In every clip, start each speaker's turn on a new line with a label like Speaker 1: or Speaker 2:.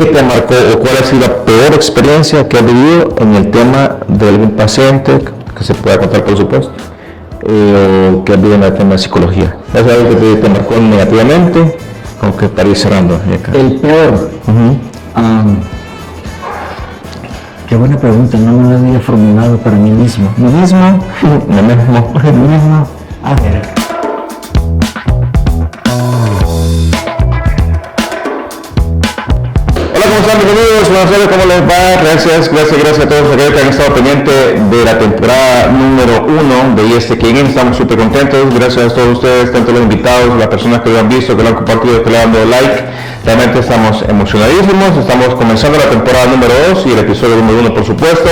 Speaker 1: ¿qué te marcó o cuál ha sido la peor experiencia que has vivido en el tema de algún paciente, que se pueda contar por supuesto, o que has vivido en el tema de psicología? ¿Es algo que te marcó negativamente o que estaría cerrando?
Speaker 2: El peor. Qué buena pregunta, no me la había formulado para mí mismo. ¿Mí mismo?
Speaker 1: Lo mismo.
Speaker 2: ¿Mí mismo? A ver.
Speaker 1: Hola, ¿cómo están? Bienvenidos, buenas tardes, ¿cómo les va? Gracias a todos aquellos que han estado pendientes de la temporada número 1 de ESTQN. Estamos súper contentos, gracias a todos ustedes, tanto los invitados, las personas que lo han visto, que lo han compartido, que le han dado like. Realmente estamos emocionadísimos, estamos comenzando la temporada número 2 y el episodio número 1 por supuesto.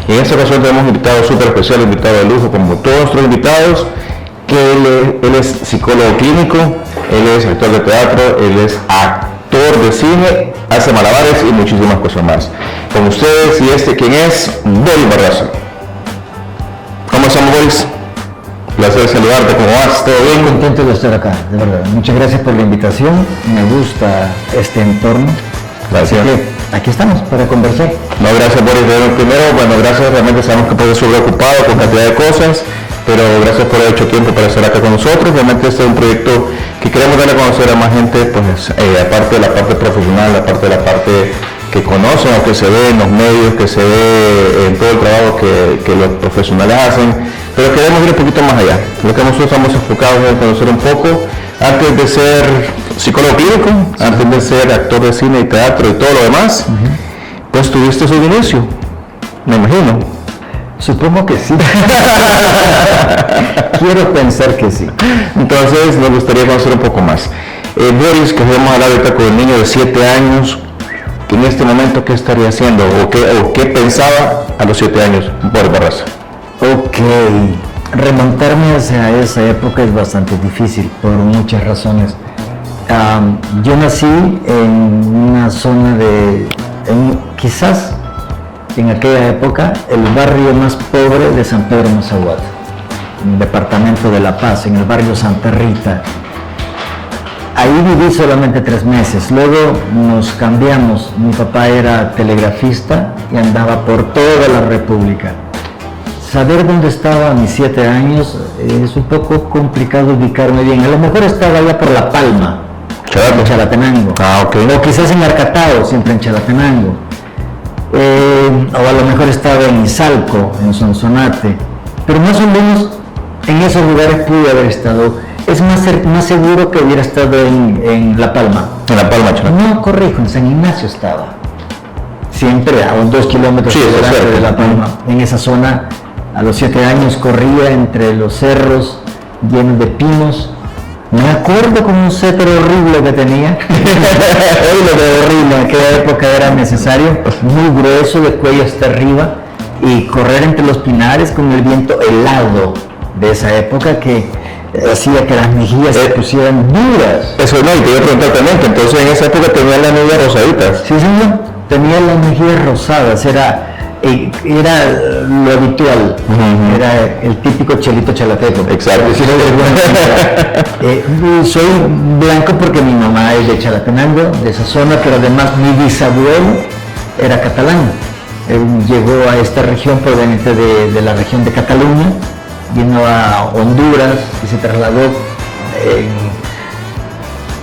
Speaker 1: Y en esta ocasión tenemos un invitado súper especial, un invitado de lujo como todos nuestros invitados, que él es psicólogo clínico, él es actor de teatro, él es actor de cine, hace malabares y muchísimas cosas más. Con ustedes y ¿quién es? Boris Barraza. ¿Cómo estamos, Boris? Placer saludarte, ¿cómo vas? ¿Todo bien?
Speaker 2: Contento de estar acá, de verdad. Muchas gracias por la invitación, me gusta este entorno.
Speaker 1: Gracias.
Speaker 2: Así que aquí estamos para conversar.
Speaker 1: No, gracias, Boris. Primero, gracias, realmente sabemos que puedes estar ocupado con cantidad de cosas, pero gracias por haber hecho tiempo para estar acá con nosotros. Realmente este es un proyecto que queremos darle a conocer a más gente, pues aparte de la parte profesional, aparte de la parte que conocen o que se ve en los medios, que se ve en todo el trabajo que los profesionales hacen, pero queremos ir un poquito más allá. Lo que nosotros estamos enfocados es conocer un poco, antes de ser psicólogo clínico, antes de ser actor de cine y teatro y todo lo demás, pues tuviste su inicio, me imagino.
Speaker 2: Supongo que sí. Quiero pensar que sí.
Speaker 1: Entonces nos gustaría conocer un poco más. Boris, que vamos a hablar ahorita con el niño de 7 años, que en este momento qué estaría haciendo o qué pensaba a los 7 años Boris Barraza.
Speaker 2: Ok, remontarme hacia esa época es bastante difícil por muchas razones. Yo nací en una zona quizás en aquella época, el barrio más pobre de San Pedro Mazahuat, en el departamento de La Paz, en el barrio Santa Rita. Ahí viví solamente 3 meses, luego nos cambiamos. Mi papá era telegrafista y andaba por toda la República. Saber dónde estaba a mis 7 años es un poco complicado ubicarme bien. A lo mejor estaba allá por La Palma, en Chalatenango,
Speaker 1: Okay.
Speaker 2: O quizás en Arcatao, siempre en Chalatenango. O a lo mejor estaba en Izalco, en Sonsonate, pero más o menos en esos lugares pude haber estado. Es más seguro que hubiera estado en La Palma.
Speaker 1: En La Palma, Chalatenango.
Speaker 2: No, corrijo, en San Ignacio estaba. Siempre a unos 2 kilómetros de La Palma. En esa zona, a los 7 años corría entre los cerros llenos de pinos. Me acuerdo con un suéter horrible que tenía, horrible, en aquella época era necesario, muy grueso de cuello hasta arriba, y correr entre los pinares con el viento helado de esa época que hacía que las mejillas se pusieran duras.
Speaker 1: Eso no, y te iba a preguntar también, que entonces en esa época tenía las mejillas rosaditas.
Speaker 2: Sí, señor, tenía las mejillas rosadas, era lo habitual, era el típico chelito chalateco.
Speaker 1: Exacto.
Speaker 2: Soy blanco porque mi mamá es de Chalatenango, de esa zona, pero además mi bisabuelo era catalán. Él llegó a esta región proveniente de la región de Cataluña, vino a Honduras y se trasladó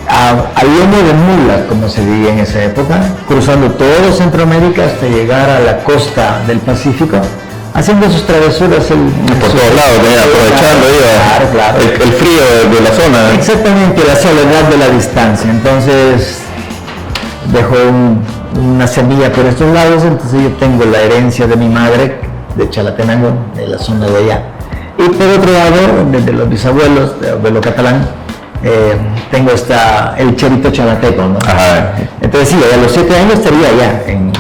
Speaker 2: a lomo de mula, como se diría en esa época, cruzando todo Centroamérica hasta llegar a la costa del Pacífico, haciendo sus travesuras
Speaker 1: por todos lados, aprovechando
Speaker 2: claro.
Speaker 1: El frío de la zona.
Speaker 2: Exactamente, la soledad de la distancia. Entonces dejó una semilla por estos lados, entonces yo tengo la herencia de mi madre, de Chalatenango, de la zona de allá. Y por otro lado, desde los bisabuelos, de abuelo catalán, tengo el cherito chalateco, ¿no?
Speaker 1: Ajá.
Speaker 2: Entonces sí, a los 7 años estaría allá en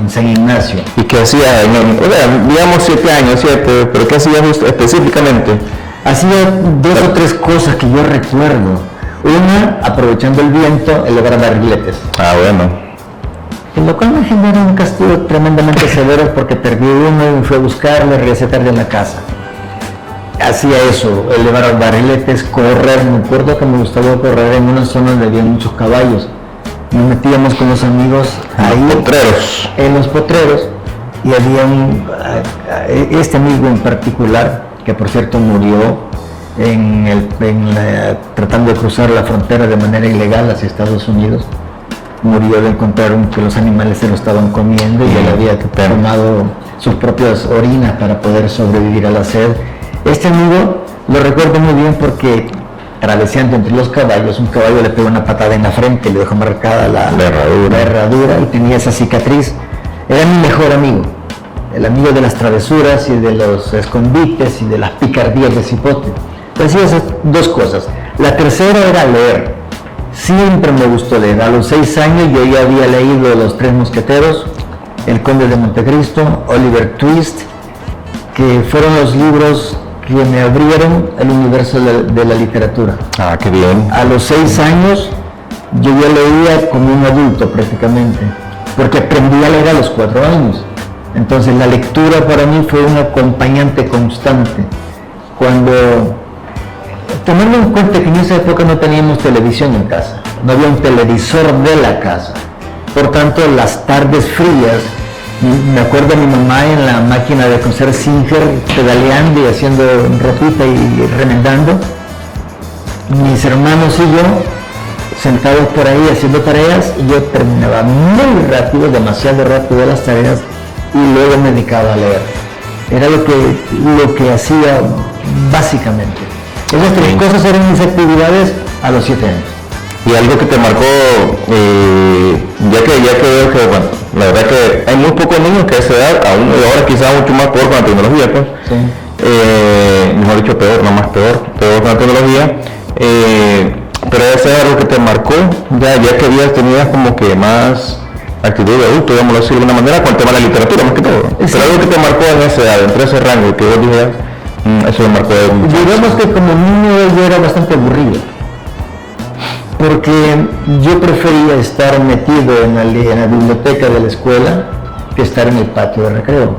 Speaker 2: San Ignacio.
Speaker 1: ¿Y qué hacía? Digamos 7 años, 7, pero ¿qué hacía específicamente?
Speaker 2: Hacía 2 o 3 cosas que yo recuerdo. Una, aprovechando el viento, el lograr barriletes.
Speaker 1: Bueno.
Speaker 2: Lo cual me generó un castigo tremendamente severo porque perdí uno y me fui a buscarlo y regresé tarde en la casa. Hacía eso, elevar barriletes, correr. Me acuerdo que me gustaba correr en una zona donde había muchos caballos. nos metíamos con los amigos ahí
Speaker 1: Potreros.
Speaker 2: en los potreros, y había este amigo en particular, que por cierto murió tratando de cruzar la frontera de manera ilegal hacia Estados Unidos. Murió de encontrar que los animales se lo estaban comiendo y él había tomado sus propias orinas para poder sobrevivir a la sed. Este amigo lo recuerdo muy bien porque traveseando entre los caballos, un caballo le pegó una patada en la frente, le dejó marcada la herradura y tenía esa cicatriz. Era mi mejor amigo, el amigo de las travesuras y de los escondites y de las picardías de cipote. Hacía esas dos cosas. La tercera era leer. Siempre me gustó leer. A los 6 años yo ya había leído Los Tres Mosqueteros, El Conde de Montecristo, Oliver Twist, que fueron los libros que me abrieron el universo de la literatura.
Speaker 1: Ah, qué bien.
Speaker 2: A los 6 años yo ya leía como un adulto prácticamente, porque aprendí a leer a los 4 años. Entonces la lectura para mí fue un acompañante constante. Tomando en cuenta que en esa época no teníamos televisión en casa, no había un televisor de la casa, por tanto las tardes frías, me acuerdo a mi mamá en la máquina de coser Singer pedaleando y haciendo ropita y remendando, mis hermanos y yo sentados por ahí haciendo tareas, y yo terminaba muy rápido, demasiado rápido las tareas, y luego me dedicaba a leer. Era lo que hacía básicamente. Esas tres cosas eran mis actividades a los 7 años.
Speaker 1: Y algo que te marcó, ya que veo que, bueno, la verdad que hay muy pocos niños que a esa edad, aún ahora quizás mucho más peor con la tecnología, pues,
Speaker 2: Sí.
Speaker 1: Mejor dicho peor, no más peor con la tecnología, pero ese es algo que te marcó, ya que tenías como que más actitud de adulto, digámoslo así de alguna manera, con el tema de la literatura más que todo. Sí. Pero algo que te marcó en esa edad, entre ese rango que vos dijeras, eso me marcó de mucho.
Speaker 2: Digamos que como niño yo era bastante aburrido, porque yo prefería estar metido en la biblioteca de la escuela que estar en el patio de recreo.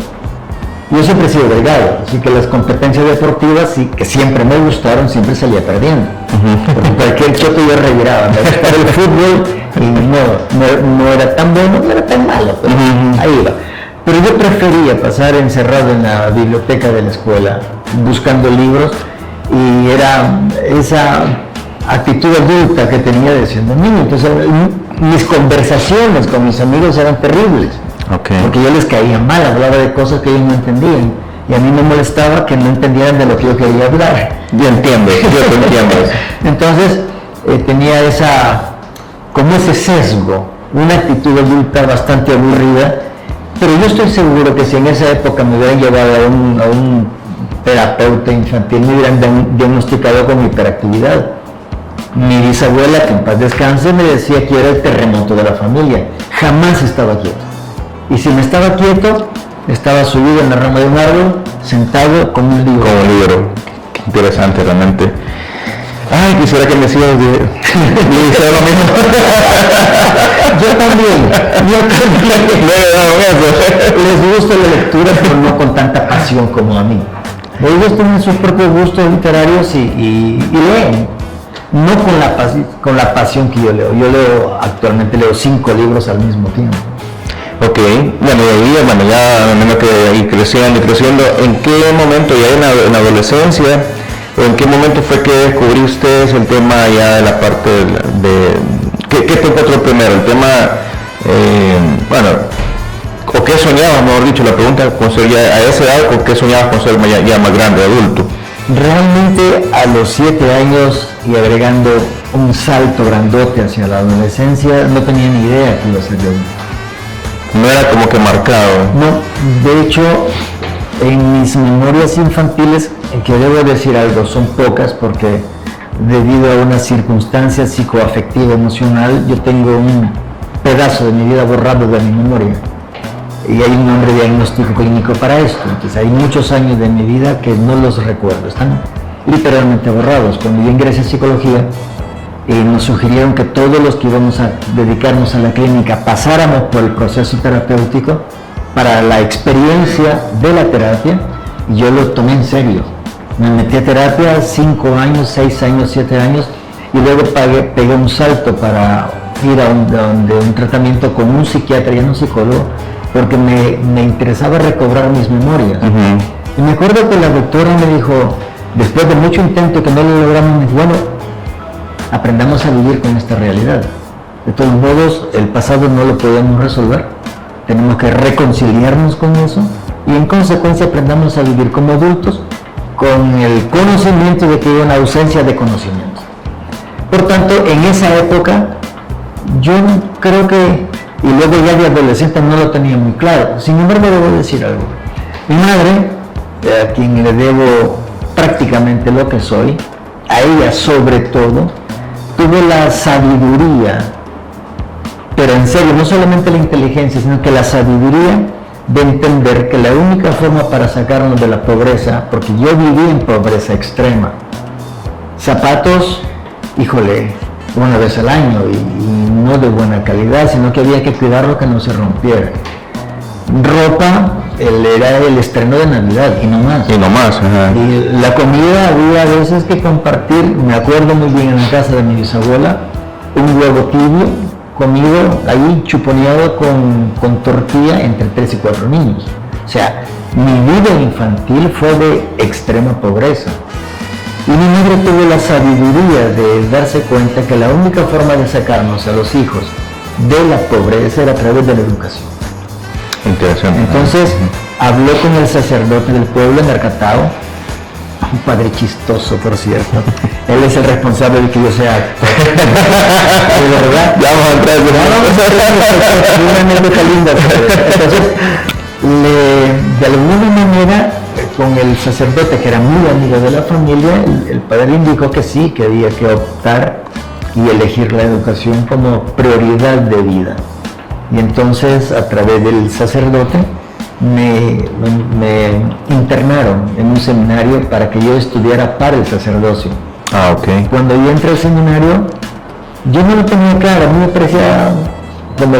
Speaker 2: Yo siempre he sido delgado, así que las competencias deportivas, que siempre me gustaron, siempre salía perdiendo. Porque cualquier choque yo reviraba. Me gustaba el fútbol y no era tan bueno, no era tan malo, pero ahí iba. Pero yo prefería pasar encerrado en la biblioteca de la escuela, buscando libros, y era esa actitud adulta que tenía de siendo niño. Entonces mis conversaciones con mis amigos eran terribles.
Speaker 1: Okay.
Speaker 2: Porque yo les caía mal, hablaba de cosas que ellos no entendían, y a mí me molestaba que no entendieran de lo que yo quería hablar.
Speaker 1: Yo te entiendo.
Speaker 2: Entonces tenía como ese sesgo, una actitud adulta bastante aburrida, pero yo estoy seguro que si en esa época me hubieran llevado a un terapeuta infantil, me hubieran diagnosticado con hiperactividad. Mi bisabuela, que en paz descanse, me decía que era el terremoto de la familia, jamás estaba quieto. Y si me estaba quieto, estaba subido en la rama de un árbol, sentado con un libro.
Speaker 1: Con un libro. Qué interesante realmente. Ay, quisiera que me sigas de lo mismo.
Speaker 2: Yo también. Les gusta la lectura, pero no con tanta pasión como a mí. Ellos tienen sus propios gustos literarios y leen. No con la pasión que yo leo. Yo actualmente leo 5 libros al mismo tiempo.
Speaker 1: Ok, bueno, y ahí, ya menos que ir creciendo, ¿en qué momento, ya en la adolescencia, en qué momento fue que descubriste el tema ya de la parte ¿qué te encontró primero? El tema, o qué soñabas, mejor dicho, la pregunta, con ser ya a esa edad, o qué soñabas con ser ya más grande, adulto?
Speaker 2: Realmente a los 7 años y agregando un salto grandote hacia la adolescencia, no tenía ni idea que iba a ser yo.
Speaker 1: No era como que marcado.
Speaker 2: No, de hecho, en mis memorias infantiles, que debo decir algo, son pocas porque debido a una circunstancia psicoafectiva emocional, yo tengo un pedazo de mi vida borrado de mi memoria. Y hay un nombre diagnóstico clínico para esto. Entonces hay muchos años de mi vida que no los recuerdo, están literalmente borrados. Cuando yo ingresé a psicología, nos sugirieron que todos los que íbamos a dedicarnos a la clínica pasáramos por el proceso terapéutico para la experiencia de la terapia, y yo lo tomé en serio. Me metí a terapia 5 años, 6 años, 7 años, y luego pegué un salto para ir a un tratamiento con un psiquiatra y un psicólogo, porque me interesaba recobrar mis memorias. Y me acuerdo que la doctora me dijo, después de mucho intento que no lo logramos, me dijo, bueno, aprendamos a vivir con esta realidad. De todos modos, el pasado no lo podemos resolver, tenemos que reconciliarnos con eso y en consecuencia aprendamos a vivir como adultos con el conocimiento de que hay una ausencia de conocimiento. Por tanto, en esa época, yo creo que, y luego ya de adolescente no lo tenía muy claro, sin embargo debo decir algo. Mi madre, a quien le debo prácticamente lo que soy, a ella sobre todo, tuvo la sabiduría, pero en serio, no solamente la inteligencia, sino que la sabiduría de entender que la única forma para sacarnos de la pobreza, porque yo viví en pobreza extrema, zapatos, híjole, una vez al año y no de buena calidad, sino que había que cuidarlo que no se rompiera. Ropa, era el estreno de Navidad y no más.
Speaker 1: Y no más, ajá.
Speaker 2: Y la comida había veces que compartir, me acuerdo muy bien en la casa de mi bisabuela, un huevo tibio, comido ahí chuponeado con tortilla entre 3 y 4 niños. O sea, mi vida infantil fue de extrema pobreza. Y mi madre tuvo la sabiduría de darse cuenta que la única forma de sacarnos a los hijos de la pobreza era a través de la educación.
Speaker 1: Interesante.
Speaker 2: Entonces, habló con el sacerdote del pueblo en Arcatao, un padre chistoso, por cierto. Él es el responsable de que yo sea actor. De verdad.
Speaker 1: Ya vamos a entrar en
Speaker 2: una anécdota linda. Entonces, de alguna manera, con el sacerdote, que era muy amigo de la familia, el padre indicó que sí, que había que optar y elegir la educación como prioridad de vida. Y entonces, a través del sacerdote, me internaron en un seminario para que yo estudiara para el sacerdocio.
Speaker 1: Ah, ok.
Speaker 2: Cuando yo entré al seminario, yo no lo tenía claro, a mí me parecía como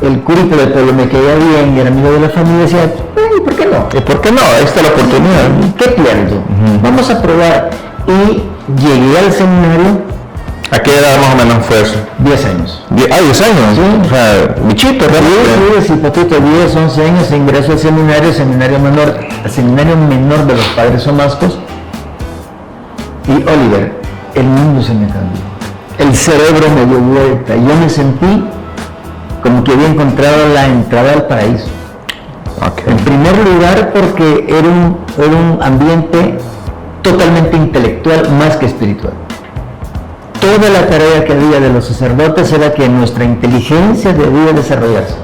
Speaker 2: el currículo del pueblo me caía bien y era amigo de la familia, decía, ¿y por qué no?
Speaker 1: ¿Y por qué no? Esta es la oportunidad.
Speaker 2: ¿Qué pierdo? Vamos a probar. Y llegué al seminario.
Speaker 1: ¿A qué edad más o menos fue eso?
Speaker 2: 10 años.
Speaker 1: 10 años.
Speaker 2: Sí.
Speaker 1: O sea, bichito, realmente.
Speaker 2: Sí, poquito, 10, 11 años, ingreso al seminario menor de los padres somascos. Y Oliver, el mundo se me cambió. El cerebro me dio vuelta. Yo me sentí como que había encontrado la entrada al paraíso.
Speaker 1: Okay.
Speaker 2: En primer lugar, porque era un ambiente totalmente intelectual más que espiritual. Toda la tarea que había de los sacerdotes era que nuestra inteligencia debía desarrollarse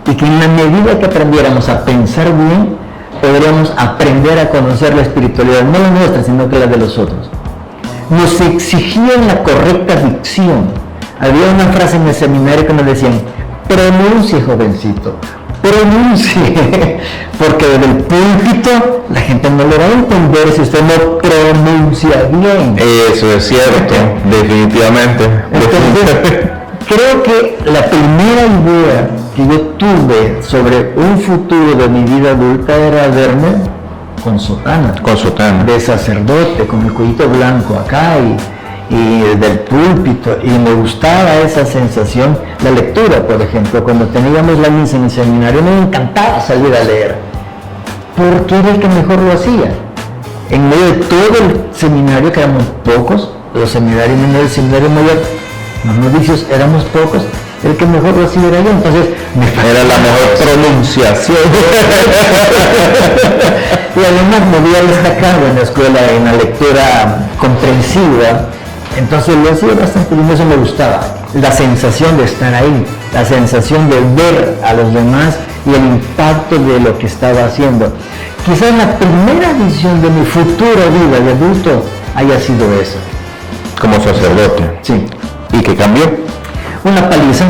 Speaker 2: y que en la medida que aprendiéramos a pensar bien, podríamos aprender a conocer la espiritualidad, no la nuestra, sino que la de los otros. Nos exigían la correcta dicción. Había una frase en el seminario que nos decían, pronuncie, jovencito, pronuncie, porque desde el púlpito la gente no le va a entender si usted no pronuncia bien.
Speaker 1: Eso es cierto, definitivamente.
Speaker 2: Entonces, creo que la primera idea que yo tuve sobre un futuro de mi vida adulta era verme con sotana.
Speaker 1: Con sotana.
Speaker 2: De sacerdote, con el cuellito blanco acá y del púlpito, y me gustaba esa sensación. La lectura, por ejemplo, cuando teníamos la misa en el seminario, me encantaba salir a leer, porque era el que mejor lo hacía. En medio de todo el seminario, que éramos pocos, los seminarios menores, el seminario mayor, los novicios éramos pocos, el que mejor lo hacía era yo, entonces
Speaker 1: era la mejor pronunciación.
Speaker 2: Y además me había destacado en la escuela en la lectura comprensiva, entonces lo hacía bastante bien, eso me gustaba, la sensación de estar ahí, la sensación de ver a los demás y el impacto de lo que estaba haciendo. Quizás la primera visión de mi futura vida de adulto haya sido esa.
Speaker 1: Como sacerdote.
Speaker 2: Sí.
Speaker 1: ¿Y qué cambió?
Speaker 2: Una paliza.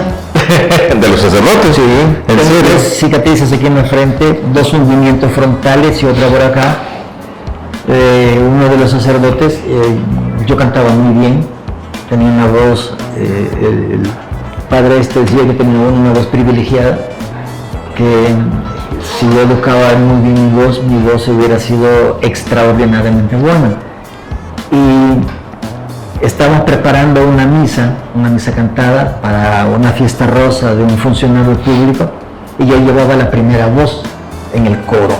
Speaker 1: ¿De los sacerdotes?
Speaker 2: Sí.
Speaker 1: ¿En serio?
Speaker 2: 3 cicatrices aquí en la frente, 2 hundimientos frontales y otra por acá. Uno de los sacerdotes, yo cantaba muy bien, tenía una voz, el padre decía que tenía una voz privilegiada, que si yo educaba muy bien mi voz hubiera sido extraordinariamente buena. Y estábamos preparando una misa cantada para una fiesta rosa de un funcionario público, y yo llevaba la primera voz en el coro.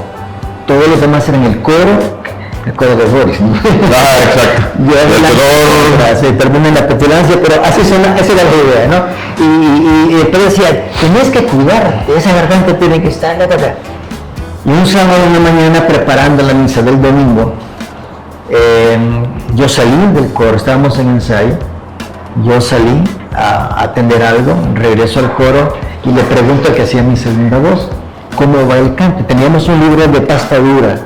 Speaker 2: Todos los demás eran el coro de Boris, ¿no?
Speaker 1: Exacto.
Speaker 2: Se termina en la petulancia, pero así suena, esa era la idea, ¿no? Y después decía, tenés que cuidar, esa garganta tiene que estar, Y un sábado en la mañana, preparando la misa del domingo, yo salí del coro, estábamos en ensayo, yo salí a atender algo, regreso al coro y le pregunto al que hacía mi segunda voz, ¿cómo va el canto? Teníamos un libro de pasta dura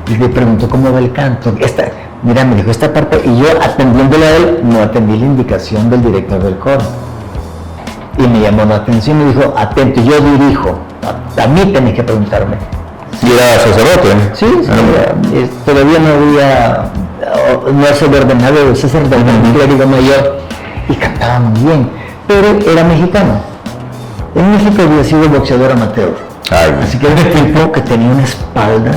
Speaker 2: y le pregunto, ¿cómo va el canto? Mira, me dijo esta parte, y yo atendiéndole a él, no atendí la indicación del director del coro. Y me llamó la atención y me dijo, atento, yo dirijo, a mí tenés que preguntarme.
Speaker 1: ¿Y era sacerdote?
Speaker 2: Sí, todavía no se le ordenaba el sacerdote, un clérigo mayor, y cantaba muy bien, pero era mexicano. En México había sido boxeador amateur. Así que era un tipo que tenía una espalda,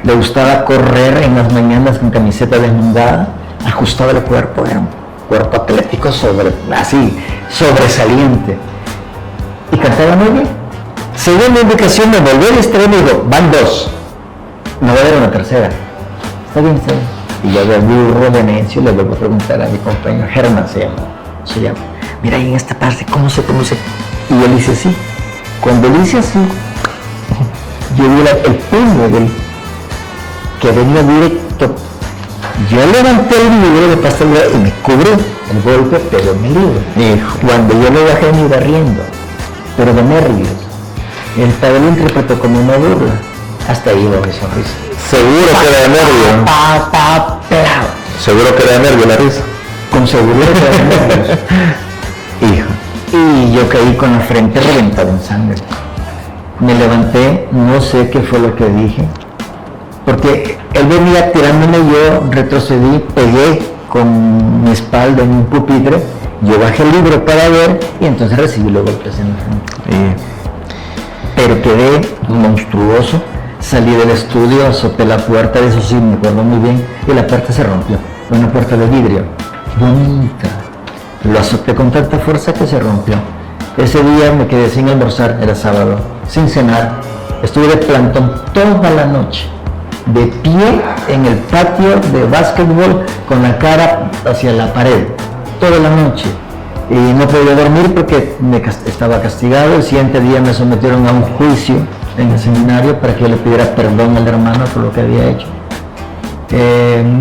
Speaker 2: le gustaba correr en las mañanas con camiseta desnudada, ajustaba el cuerpo, era un cuerpo atlético sobresaliente, y cantaba muy bien. Según la indicación de volver a estar, me dijo, van dos, no va a haber una tercera. Está bien. Y yo de burro de necio le vuelvo a preguntar a mi compañero, Germán se llama. Mira, ahí en esta parte, ¿cómo se pronuncia? Y él dice así. Cuando él dice así, yo vi el puño de él, que venía directo. Yo levanté el libro de pasta dura y me cubrió el golpe, pero en el libro. Cuando yo lo bajé, me iba riendo, pero de nervios. El padre lo interpretó como una burla. Hasta ahí iba mi sonrisa.
Speaker 1: Seguro que era de nervio. Seguro que era de nervio la risa.
Speaker 2: Con seguridad que era de nervios. Hijo. Y yo caí con la frente reventada en sangre. Me levanté, no sé qué fue lo que dije, porque él venía tirándome, yo retrocedí, pegué con mi espalda en un pupitre, yo bajé el libro para ver y entonces recibí los golpes en la frente. Pero quedé monstruoso, salí del estudio, azoté la puerta, de eso sí me acuerdo muy bien, y la puerta se rompió, una puerta de vidrio, bonita. Lo azoté con tanta fuerza que se rompió. Ese día me quedé sin almorzar, era sábado, sin cenar, estuve de plantón toda la noche, de pie en el patio de básquetbol con la cara hacia la pared, toda la noche. Y no podía dormir porque estaba castigado. El siguiente día me sometieron a un juicio en el seminario para que yo le pidiera perdón al hermano por lo que había hecho.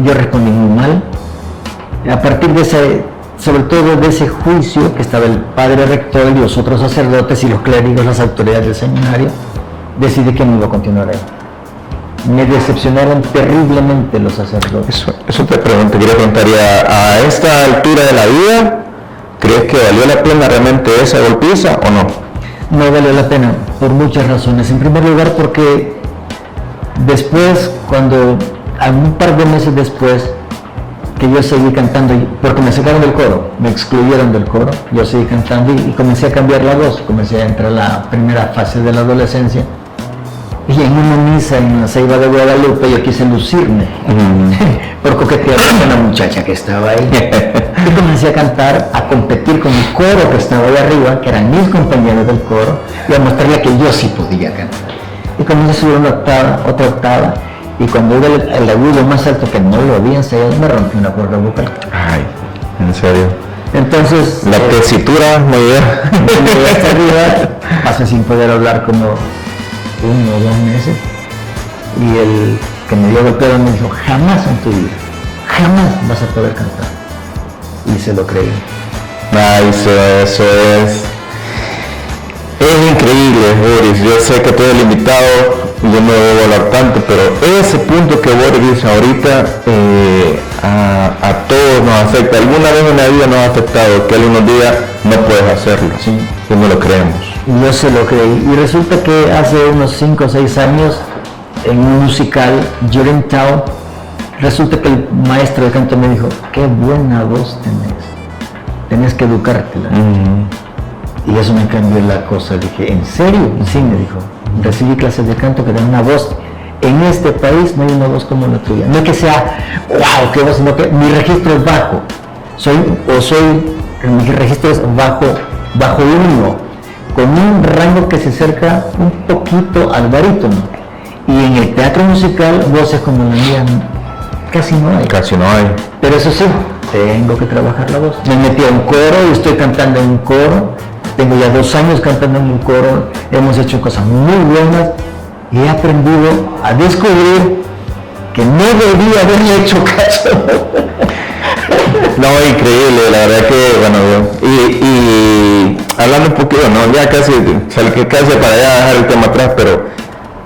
Speaker 2: Yo respondí muy mal. A partir de sobre todo de ese juicio, que estaba el padre rector y los otros sacerdotes y los clérigos, las autoridades del seminario, decidí que no iba a continuar ahí. Me decepcionaron terriblemente los sacerdotes.
Speaker 1: Eso te quería preguntar, a esta altura de la vida, ¿crees que valió la pena realmente esa golpiza o no?
Speaker 2: No valió la pena, por muchas razones. En primer lugar, porque después, un par de meses después, que yo seguí cantando, porque me sacaron del coro, me excluyeron del coro, yo seguí cantando y comencé a cambiar la voz, comencé a entrar a la primera fase de la adolescencia, y en una misa en la Ceiba de Guadalupe yo quise lucirme, por coquetear con una muchacha que estaba ahí, y comencé a cantar, a competir con el coro que estaba ahí arriba, que eran mis compañeros del coro, y a mostrarle que yo sí podía cantar. Y comencé a subir una octava, otra octava, y cuando iba el agudo más alto, que no lo había ensayado, me rompí una cuerda vocal.
Speaker 1: Ay, ¿en serio?
Speaker 2: Entonces...
Speaker 1: La tesitura me
Speaker 2: llegué hasta arriba, pasé sin poder hablar como 1 o 2 meses, y el que me dio golpeado me dijo, jamás en tu vida, jamás vas a poder cantar. Y se lo creí.
Speaker 1: Ay, eso es increíble, Boris. Yo sé que tú eres limitado, yo no debo hablar tanto, pero ese punto que Boris dice ahorita a todos nos afecta. Alguna vez en la vida nos ha afectado, que algunos días no puedes hacerlo,
Speaker 2: sí.
Speaker 1: Y no lo creemos.
Speaker 2: Y yo se lo creí. Y resulta que hace unos 5 o 6 años, en un musical, Town, resulta que el maestro de canto me dijo, qué buena voz tenés que educártela. Y eso me cambió la cosa. Dije, ¿en serio? Sí, me dijo. Recibí clases de canto que dan una voz. En este país no hay una voz como la tuya. No es que sea, wow, qué voz, sino que mi registro es bajo. soy, en mis registros bajo 1, con un rango que se acerca un poquito al barítono. Y en el teatro musical, voces como la mía casi no hay.
Speaker 1: Casi no hay.
Speaker 2: Pero eso sí, tengo que trabajar la voz. Me metí a un coro y estoy cantando en un coro. Tengo ya 2 años cantando en un coro. Hemos hecho cosas muy buenas y he aprendido a descubrir que no debía haberle hecho caso.
Speaker 1: No, increíble, la verdad que, bueno, y hablando un poquito, no, ya casi para allá dejar el tema atrás, pero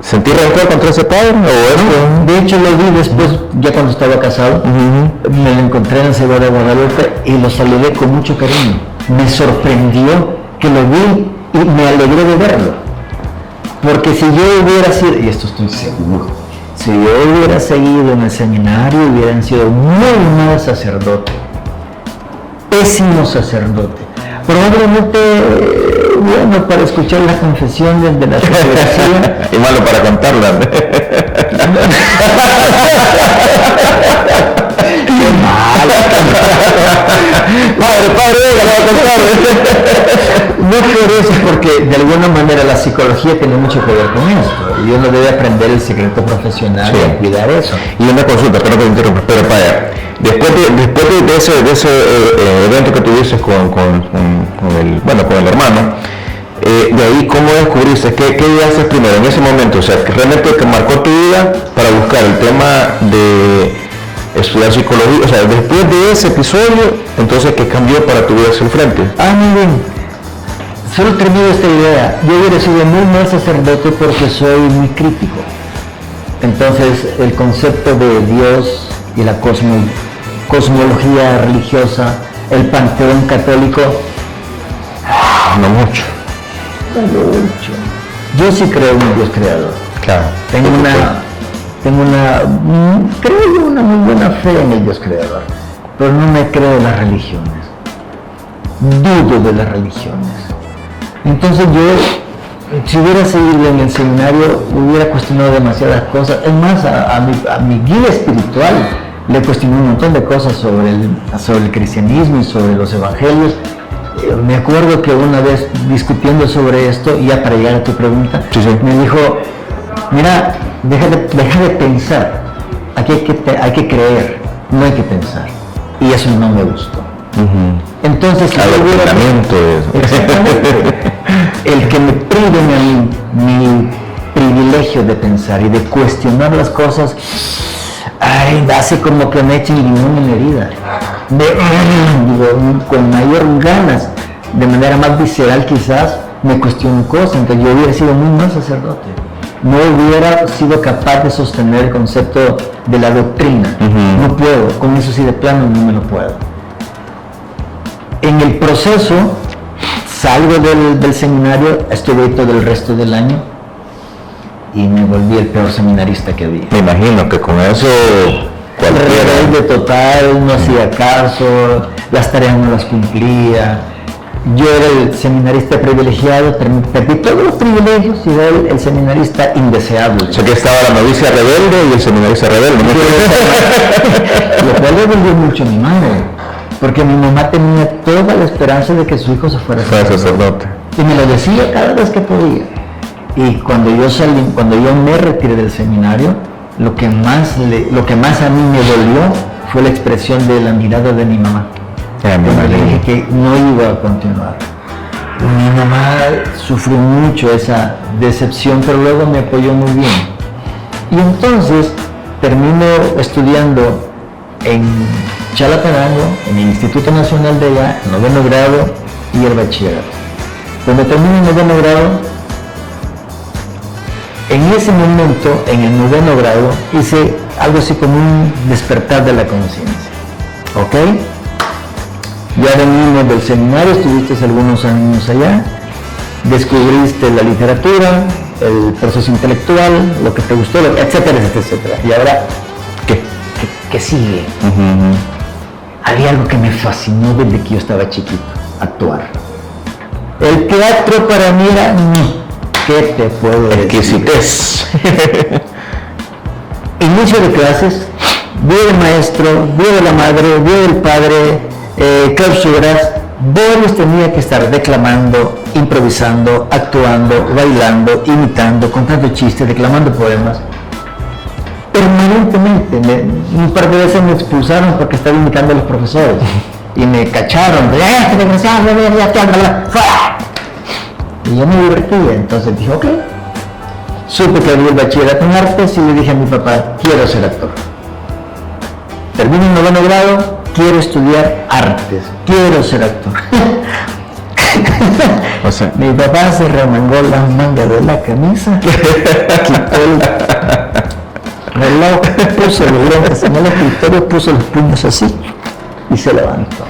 Speaker 1: ¿sentí rencor contra ese padre o eso?
Speaker 2: De hecho lo vi después, ya cuando estaba casado, me lo encontré en el Ciudad de Guadalupe y lo saludé con mucho cariño. Me sorprendió que lo vi y me alegré de verlo. Porque si yo hubiera sido, y esto estoy seguro, si yo hubiera seguido en el seminario, hubieran sido muy mal sacerdote, pésimo sacerdote. Probablemente bueno para escuchar la confesión desde la sacerdocia.
Speaker 1: Y malo para contarla.
Speaker 2: ¡Qué mal! Padre, la voy a contar. No por eso, porque de alguna manera la psicología tiene mucho que ver con esto. Y uno debe aprender el secreto profesional y cuidar eso.
Speaker 1: Y una consulta, pero no te interrumpa, pero vaya, después de ese evento que tuviste con el hermano, de ahí, ¿cómo descubriste? ¿Qué haces primero en ese momento? O sea, que realmente te marcó tu vida para buscar el tema de estudiar psicología. O sea, después de ese episodio, entonces, ¿qué cambió para tu vida hacia el frente?
Speaker 2: Muy bien. Solo termino esta idea. Yo hubiera sido muy mal sacerdote porque soy muy crítico. Entonces, el concepto de Dios y la cosmología religiosa, el panteón católico,
Speaker 1: no mucho.
Speaker 2: Yo sí creo en un Dios creador.
Speaker 1: Claro.
Speaker 2: Creo una muy buena fe en el Dios creador, pero no me creo en las religiones. Dudo de las religiones. Entonces yo, si hubiera seguido en el seminario, hubiera cuestionado demasiadas cosas. Es más, a mi guía espiritual le cuestioné un montón de cosas sobre el cristianismo y sobre los evangelios. Me acuerdo que una vez discutiendo sobre esto, ya para llegar a tu pregunta, me dijo, mira, deja de pensar, aquí hay que creer, no hay que pensar. Y eso no me gustó. Entonces, el que me priven a mí mi privilegio de pensar y de cuestionar las cosas, hace como que me echen limón en la herida. Con mayor ganas, de manera más visceral quizás, me cuestiono cosas. Entonces yo hubiera sido muy mal sacerdote. No hubiera sido capaz de sostener el concepto de la doctrina. No puedo, con eso sí de plano no me lo puedo. En el proceso, salgo del seminario, estuve todo el resto del año y me volví el peor seminarista que había.
Speaker 1: Me imagino que con eso
Speaker 2: rebelde total, no hacía caso, las tareas no las cumplía. Yo era el seminarista privilegiado, perdí todos los privilegios y era el seminarista indeseable.
Speaker 1: O sea que estaba la novicia rebelde y el seminarista rebelde.
Speaker 2: Lo cual le dolió mucho a mi madre, porque mi mamá tenía toda la esperanza de que su hijo se fuera sacerdote. Y me lo decía cada vez que podía. Y cuando yo me retiré del seminario, lo que más a mí me dolió fue la expresión de la mirada de mi mamá. Cuando le dije que no iba a continuar. Mi mamá sufrió mucho esa decepción, pero luego me apoyó muy bien. Y entonces termino estudiando en Chalatenango, en el Instituto Nacional de allá, el 9º grado y el bachillerato. Cuando termino el 9º grado, en ese momento, en el 9º grado, hice algo así como un despertar de la conciencia. ¿Ok? Ya venimos del seminario, estuviste algunos años allá, descubriste la literatura, el proceso intelectual, lo que te gustó, etcétera, etcétera. Y ahora, ¿qué sigue? Había algo que me fascinó desde que yo estaba chiquito, actuar. El teatro para mí era, ¿qué te puedo decir?
Speaker 1: Exquisitez.
Speaker 2: Inicio de clases, día del maestro, día de la madre, día del padre, clausuras, Boris tenía que estar declamando, improvisando, actuando, bailando, imitando, contando chistes, declamando poemas. Permanentemente, un par de veces me expulsaron porque estaba imitando a los profesores y me cacharon, y yo me divertía, entonces dije, ok. Supe que había el bachillerato en artes y le dije a mi papá, quiero ser actor. Termino el 9º grado, quiero estudiar artes, quiero ser actor.
Speaker 1: O sea,
Speaker 2: Mi papá se remangó las mangas de la camisa, quitó el reloj, puso los lentes en el escritorio, puso los puños así y se levantó.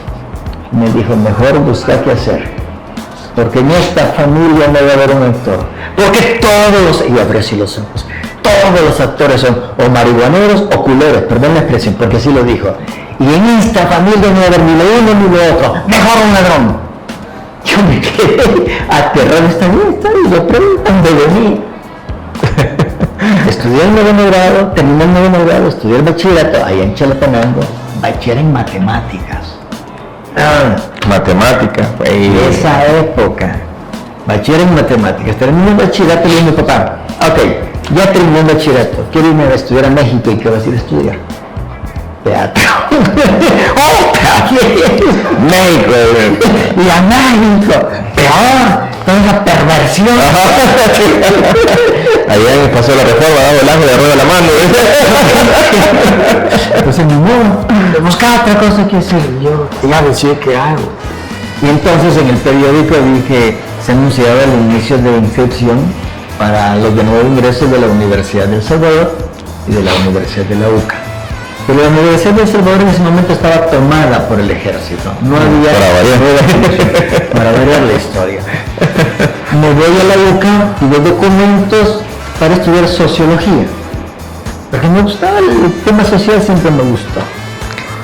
Speaker 2: Me dijo, mejor busca qué hacer, porque en esta familia no va a haber un actor, porque todos, y abrió así los ojos, todos los actores son o marihuaneros o culeros, perdón la expresión, porque así lo dijo. Y en esta familia no va a haber ni lo uno ni lo otro, mejor un ladrón. Yo me quedé aterrado, está bien, yo preguntando de mí. Estudié el 9º grado, terminé el 9º grado, estudié el bachillerato, allá en Chalatenango, bachiller en matemáticas.
Speaker 1: matemática.
Speaker 2: En esa época, bachiller en matemáticas, terminé el bachillerato y le dije a mi papá, ok, ya terminé el bachillerato, quiero irme a estudiar a México. ¿Y qué vas a ir a estudiar? Teatro. ¡Oh, México! Y a México, peor, toda esa perversión.
Speaker 1: Allá pasó la reforma, daba el ángel de rueda la mano.
Speaker 2: Entonces mi modo, buscaba otra cosa que hacer. Yo ya decía qué hago. Y entonces en el periódico vi que se anunciaba el inicio de inscripción para los de nuevo ingresos de la Universidad del Salvador y de la Universidad de la UCA. Pero la Universidad de El Salvador en ese momento estaba tomada por el ejército. No había para variar la historia. Me voy a la UCA y doy documentos para estudiar sociología. Porque me gustaba el tema social, siempre me gustó.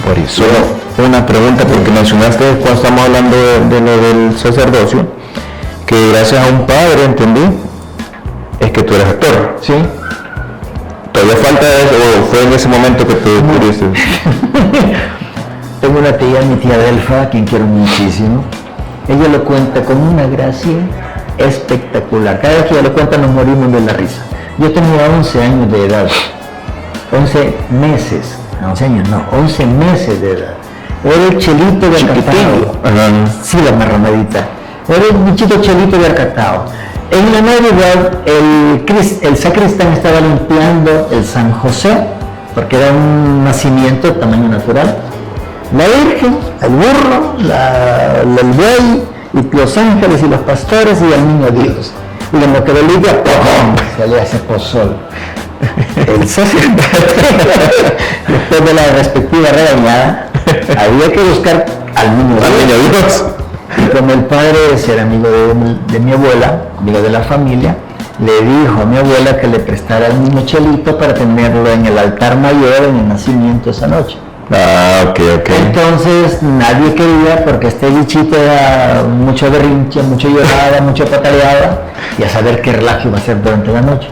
Speaker 1: Por eso, una pregunta, porque mencionaste cuando estamos hablando de lo del sacerdocio, que gracias a un padre, entendí, es que tú eres actor.
Speaker 2: ¿Sí?
Speaker 1: ¿Todavía falta eso o fue en ese momento que te descubriste?
Speaker 2: Tengo una tía, mi tía Delfa, a quien quiero muchísimo. Ella lo cuenta con una gracia espectacular. Cada vez que ella lo cuenta nos morimos de la risa. Yo tenía 11 años de edad. 11 meses. No, 11 años no, 11 meses de edad. Era el chelito de Arcatao. Sí, la marramadita. Era el bichito chelito de Arcatao. En la Navidad el sacristán estaba limpiando el San José, porque era un nacimiento de tamaño natural. La Virgen, el burro, el buey, y los ángeles y los pastores y el niño Dios. Y en lo que lo limpia, ¡pum!, se le hace pozol. El sacerdote, después de la respectiva regañada, había que buscar al niño Dios. Y como el padre era amigo de mi abuela, amigo de la familia, le dijo a mi abuela que le prestara al niño Chelito para tenerlo en el altar mayor en el nacimiento esa noche.
Speaker 1: Ok.
Speaker 2: Entonces nadie quería, porque este bichito era mucho berrinche, mucho llorada, mucho pataleada, y a saber qué relajo iba a hacer durante la noche.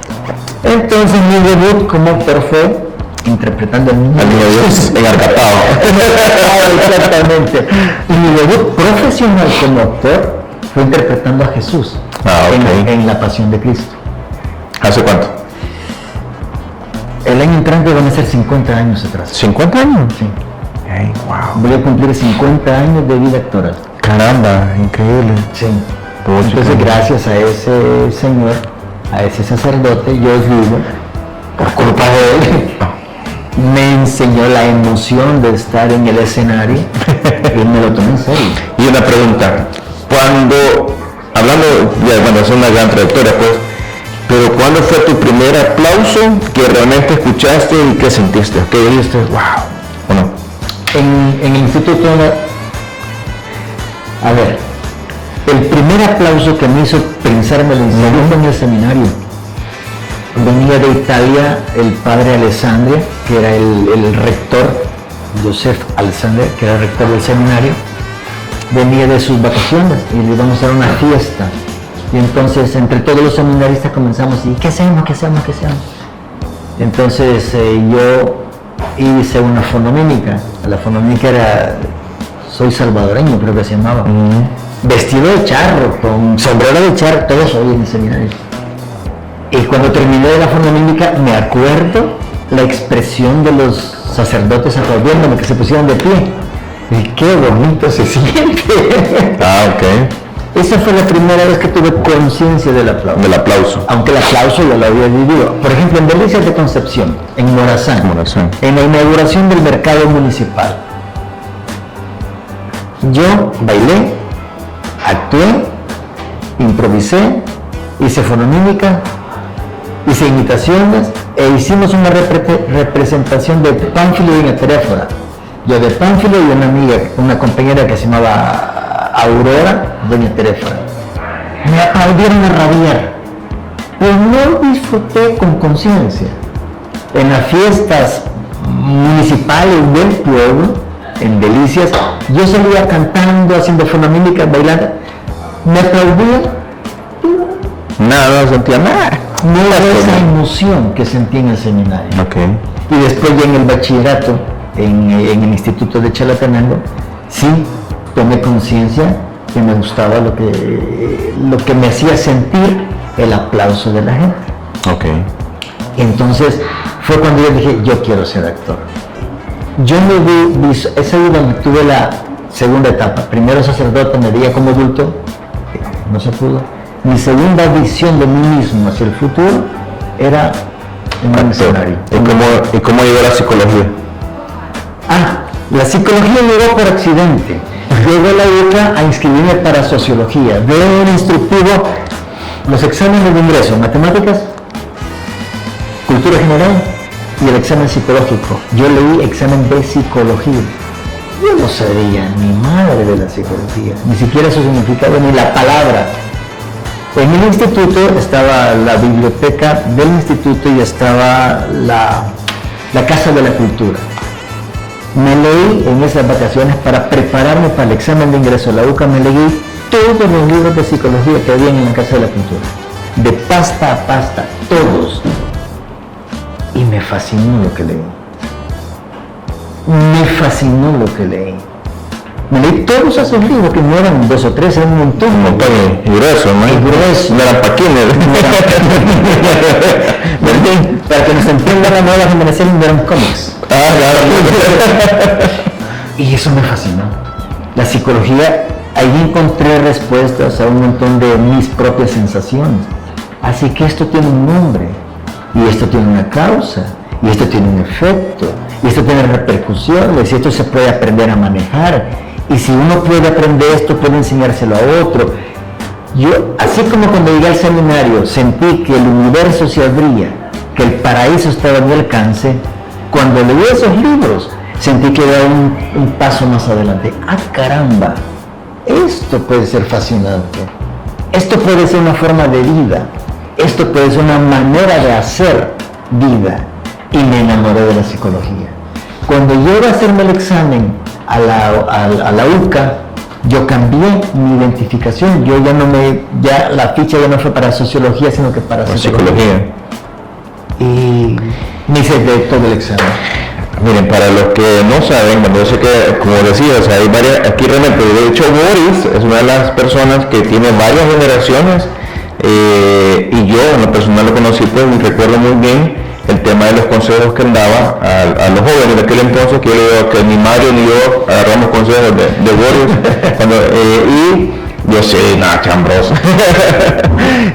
Speaker 2: Entonces mi debut como actor fue interpretando al niño
Speaker 1: Dios en Arcatao.
Speaker 2: Exactamente. Y mi debut profesional como actor fue interpretando a Jesús en La Pasión de Cristo.
Speaker 1: ¿Hace cuánto?
Speaker 2: El año entrante van a ser 50 años atrás.
Speaker 1: ¿50 años?
Speaker 2: Sí.
Speaker 1: Hey, wow.
Speaker 2: Voy a cumplir 50 años de vida actoral.
Speaker 1: Caramba, increíble.
Speaker 2: Sí. Entonces, gracias a ese señor, a ese sacerdote, yo vivo, por culpa de él, me enseñó la emoción de estar en el escenario y me lo tomé en serio.
Speaker 1: Y una pregunta, hablando, bueno, es una gran trayectoria, pues, pero ¿cuándo fue tu primer aplauso que realmente escuchaste y que sentiste? ¿Qué dijiste? ¡Wow! ¿O no?
Speaker 2: En el instituto, a ver, el primer aplauso que me hizo pensarme en serio fue en el seminario. Venía de Italia el padre Alessandria, que era el rector, Joseph Alessandria, que era el rector del seminario. Venía de sus vacaciones y le íbamos a dar una fiesta. Y entonces entre todos los seminaristas comenzamos, ¿y qué hacemos? Entonces yo hice una fonomímica. La fonomímica era Soy salvadoreño, creo que se llamaba. Vestido de charro, con sombrero de charro, todo eso ahí en el seminario. Y cuando terminé de la fonomímica, me acuerdo la expresión de los sacerdotes aplaudiéndome, que se pusieron de pie. Y qué bonito se siente.
Speaker 1: Ok.
Speaker 2: Esa fue la primera vez que tuve conciencia del aplauso.
Speaker 1: Del aplauso.
Speaker 2: Aunque el aplauso ya lo había vivido. Por ejemplo, en Delicias de Concepción, en Morazán, en la inauguración del mercado municipal. Yo bailé, actué, improvisé, hice fonomímica, hice imitaciones e hicimos una representación de Pánfilo y Doña Teréfora. Yo de Pánfilo y una amiga, una compañera que se llamaba Aurora, Doña Teréfora. Me aplaudieron a rabiar, pero no disfruté con conciencia. En las fiestas municipales del pueblo, en Delicias, yo salía cantando, haciendo fonomímica, bailando, me aplaudían.
Speaker 1: Nada, no sentía nada.
Speaker 2: No era esa emoción que sentí en el seminario.
Speaker 1: Okay.
Speaker 2: Y después ya en el bachillerato, en el Instituto de Chalatenango, sí tomé conciencia que me gustaba lo que me hacía sentir el aplauso de la gente.
Speaker 1: Okay.
Speaker 2: Entonces fue cuando yo dije, yo quiero ser actor. Yo me vi, esa es donde tuve la segunda etapa. Primero sacerdote, me veía como adulto, no se pudo. Mi segunda visión de mí mismo hacia el futuro era en un escenario.
Speaker 1: ¿Y cómo llegó la psicología?
Speaker 2: La psicología llegó por accidente. Llegó a la UCA a inscribirme para sociología. Veo un instructivo, los exámenes de ingreso, matemáticas, cultura general y el examen psicológico. Yo leí examen de psicología. Yo no sabía ni madre de la psicología, ni siquiera su significado, ni la palabra. En el instituto estaba la biblioteca del instituto y estaba la Casa de la Cultura. Me leí en esas vacaciones para prepararme para el examen de ingreso a la UCA, me leí todos los libros de psicología que había en la Casa de la Cultura, de pasta a pasta, todos. Y me fascinó lo que leí. Me fascinó lo que leí. Me leí todos esos libros, que no eran 2 o 3, eran un montón.
Speaker 1: Un montón, y grueso, ¿no?
Speaker 2: Y grueso.
Speaker 1: No eran paquines.
Speaker 2: Para que nos entienda la nueva generación, no eran cómics. Y eso me fascinó. La psicología, ahí encontré respuestas a un montón de mis propias sensaciones. Así que esto tiene un nombre, y esto tiene una causa, y esto tiene un efecto, y esto tiene repercusiones, y esto se puede aprender a manejar. Y si uno puede aprender esto, puede enseñárselo a otro. Yo, así como cuando llegué al seminario, sentí que el universo se abría, que el paraíso estaba a mi alcance, cuando leí esos libros, sentí que era un paso más adelante. ¡Ah, caramba! Esto puede ser fascinante. Esto puede ser una forma de vida. Esto puede ser una manera de hacer vida. Y me enamoré de la psicología. Cuando llegué a hacerme el examen a la UCA, yo cambié mi identificación. Yo ya la ficha ya no fue para sociología, sino que para psicología. Y me hice de todo el examen.
Speaker 1: Miren, para los que no saben, bueno, yo sé que, como decías, hay varias, aquí realmente, de hecho Boris es una de las personas que tiene varias generaciones, y yo en lo personal lo conocí, pues recuerdo muy bien el tema de los consejos que él daba a los jóvenes de aquel entonces, que yo le digo que ni Mario ni yo agarramos consejos de Boris, y yo sé, nada, chambroso.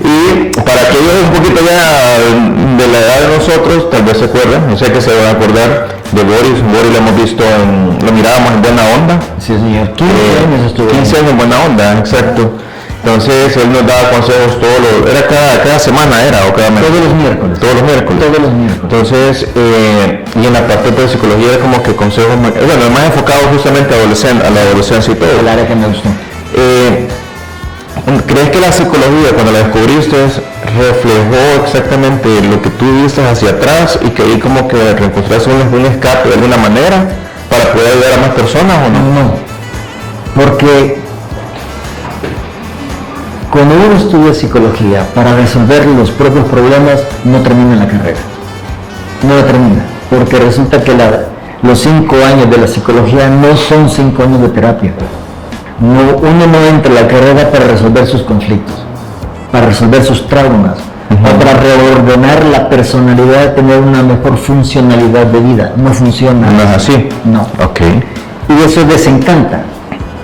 Speaker 1: Y para aquellos un poquito ya de la edad de nosotros, tal vez se acuerdan, no sé que se van a acordar de Boris. Boris lo hemos visto, lo mirábamos en Buena Onda.
Speaker 2: Sí, señor. 15 años estuvo.
Speaker 1: 15 años en Buena Onda, exacto. Entonces él nos daba consejos era cada semana o cada mes.
Speaker 2: Todos los miércoles.
Speaker 1: Todos los miércoles.
Speaker 2: Todos los miércoles.
Speaker 1: Entonces, y en la parte de psicología era como que consejos más enfocado justamente a la adolescencia y todo.
Speaker 2: El área que me gustó.
Speaker 1: ¿Crees que la psicología, cuando la descubriste, reflejó exactamente lo que tú viste hacia atrás y que ahí como que reencontraste un escape de alguna manera para poder ayudar a más personas o no?
Speaker 2: No, porque cuando uno estudia psicología para resolver los propios problemas, no termina la carrera. No la termina, porque resulta que Los 5 años de la psicología no son 5 años de terapia. No, uno no entra a la carrera para resolver sus conflictos, para resolver sus traumas, o para reordenar la personalidad, tener una mejor funcionalidad de vida. No funciona.
Speaker 1: ¿No es así?
Speaker 2: No.
Speaker 1: Ok.
Speaker 2: Y eso desencanta.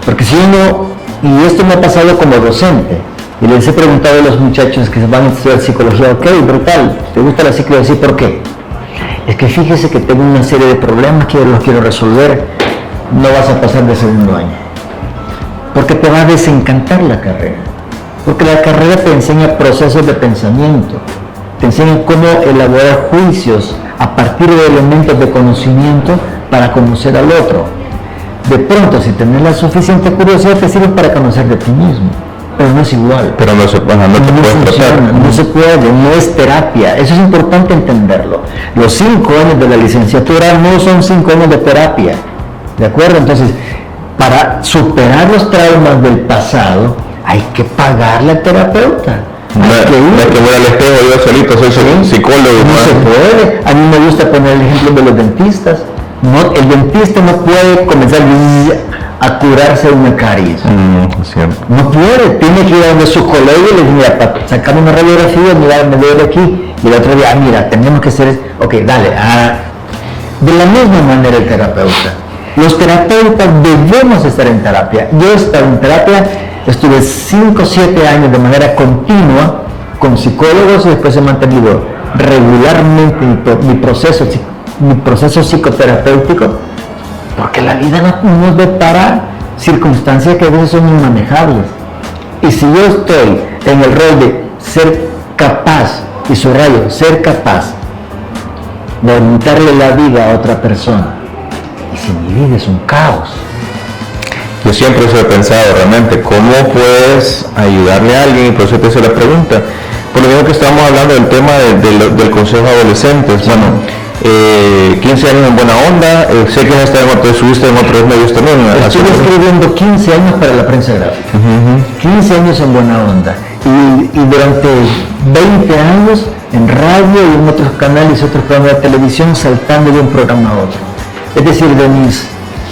Speaker 2: Porque si uno, y esto me ha pasado como docente, y les he preguntado a los muchachos que van a estudiar psicología, ok, brutal, ¿te gusta la psicología? Sí, ¿por qué? Es que fíjese que tengo una serie de problemas que yo los quiero resolver, no vas a pasar de segundo año. Porque te va a desencantar la carrera. Porque la carrera te enseña procesos de pensamiento, te enseña cómo elaborar juicios a partir de elementos de conocimiento para conocer al otro. De pronto, si tenés la suficiente curiosidad, te sirve para conocer de ti mismo, pero no es igual.
Speaker 1: Pero no se, bueno, no te
Speaker 2: No
Speaker 1: puedes
Speaker 2: funciona,
Speaker 1: tratar.
Speaker 2: no se puede, no es terapia. Eso es importante entenderlo. Los 5 años de la licenciatura no son 5 años de terapia, ¿de acuerdo? Entonces, para superar los traumas del pasado, hay que pagarle al terapeuta.
Speaker 1: No es que voy al espejo yo solito, soy psicólogo.
Speaker 2: No se puede. A mí me gusta poner el ejemplo de los dentistas. No, el dentista no puede comenzar a curarse una caries.
Speaker 1: Es cierto.
Speaker 2: No puede, tiene que ir a donde su colega y le dice, mira, para sacar una radiografía, mira, me duele aquí, y el otro día, mira, tenemos que hacer, ok, dale. De la misma manera el terapeuta. Los terapeutas debemos estar en terapia. Yo he estado en terapia, estuve 5 o 7 años de manera continua con psicólogos y después he mantenido regularmente mi proceso psicoterapéutico, porque la vida nos depara circunstancias que a veces son inmanejables. Y si yo estoy en el rol de ser capaz, y subrayo, ser capaz de orientarle la vida a otra persona, y si mi vida es un caos.
Speaker 1: Yo siempre eso he pensado realmente, ¿cómo puedes ayudarle a alguien? Y por eso te hice la pregunta. Por lo menos que estamos hablando del tema del consejo de adolescentes.
Speaker 2: Sí.
Speaker 1: Bueno, 15 años en buena onda, sé que subiste en otros medios también.
Speaker 2: Estuve escribiendo 15 años para la prensa gráfica, 15 años en buena onda, y durante 20 años en radio y en otros canales, otros programas de televisión, saltando de un programa a otro. Es decir, de mis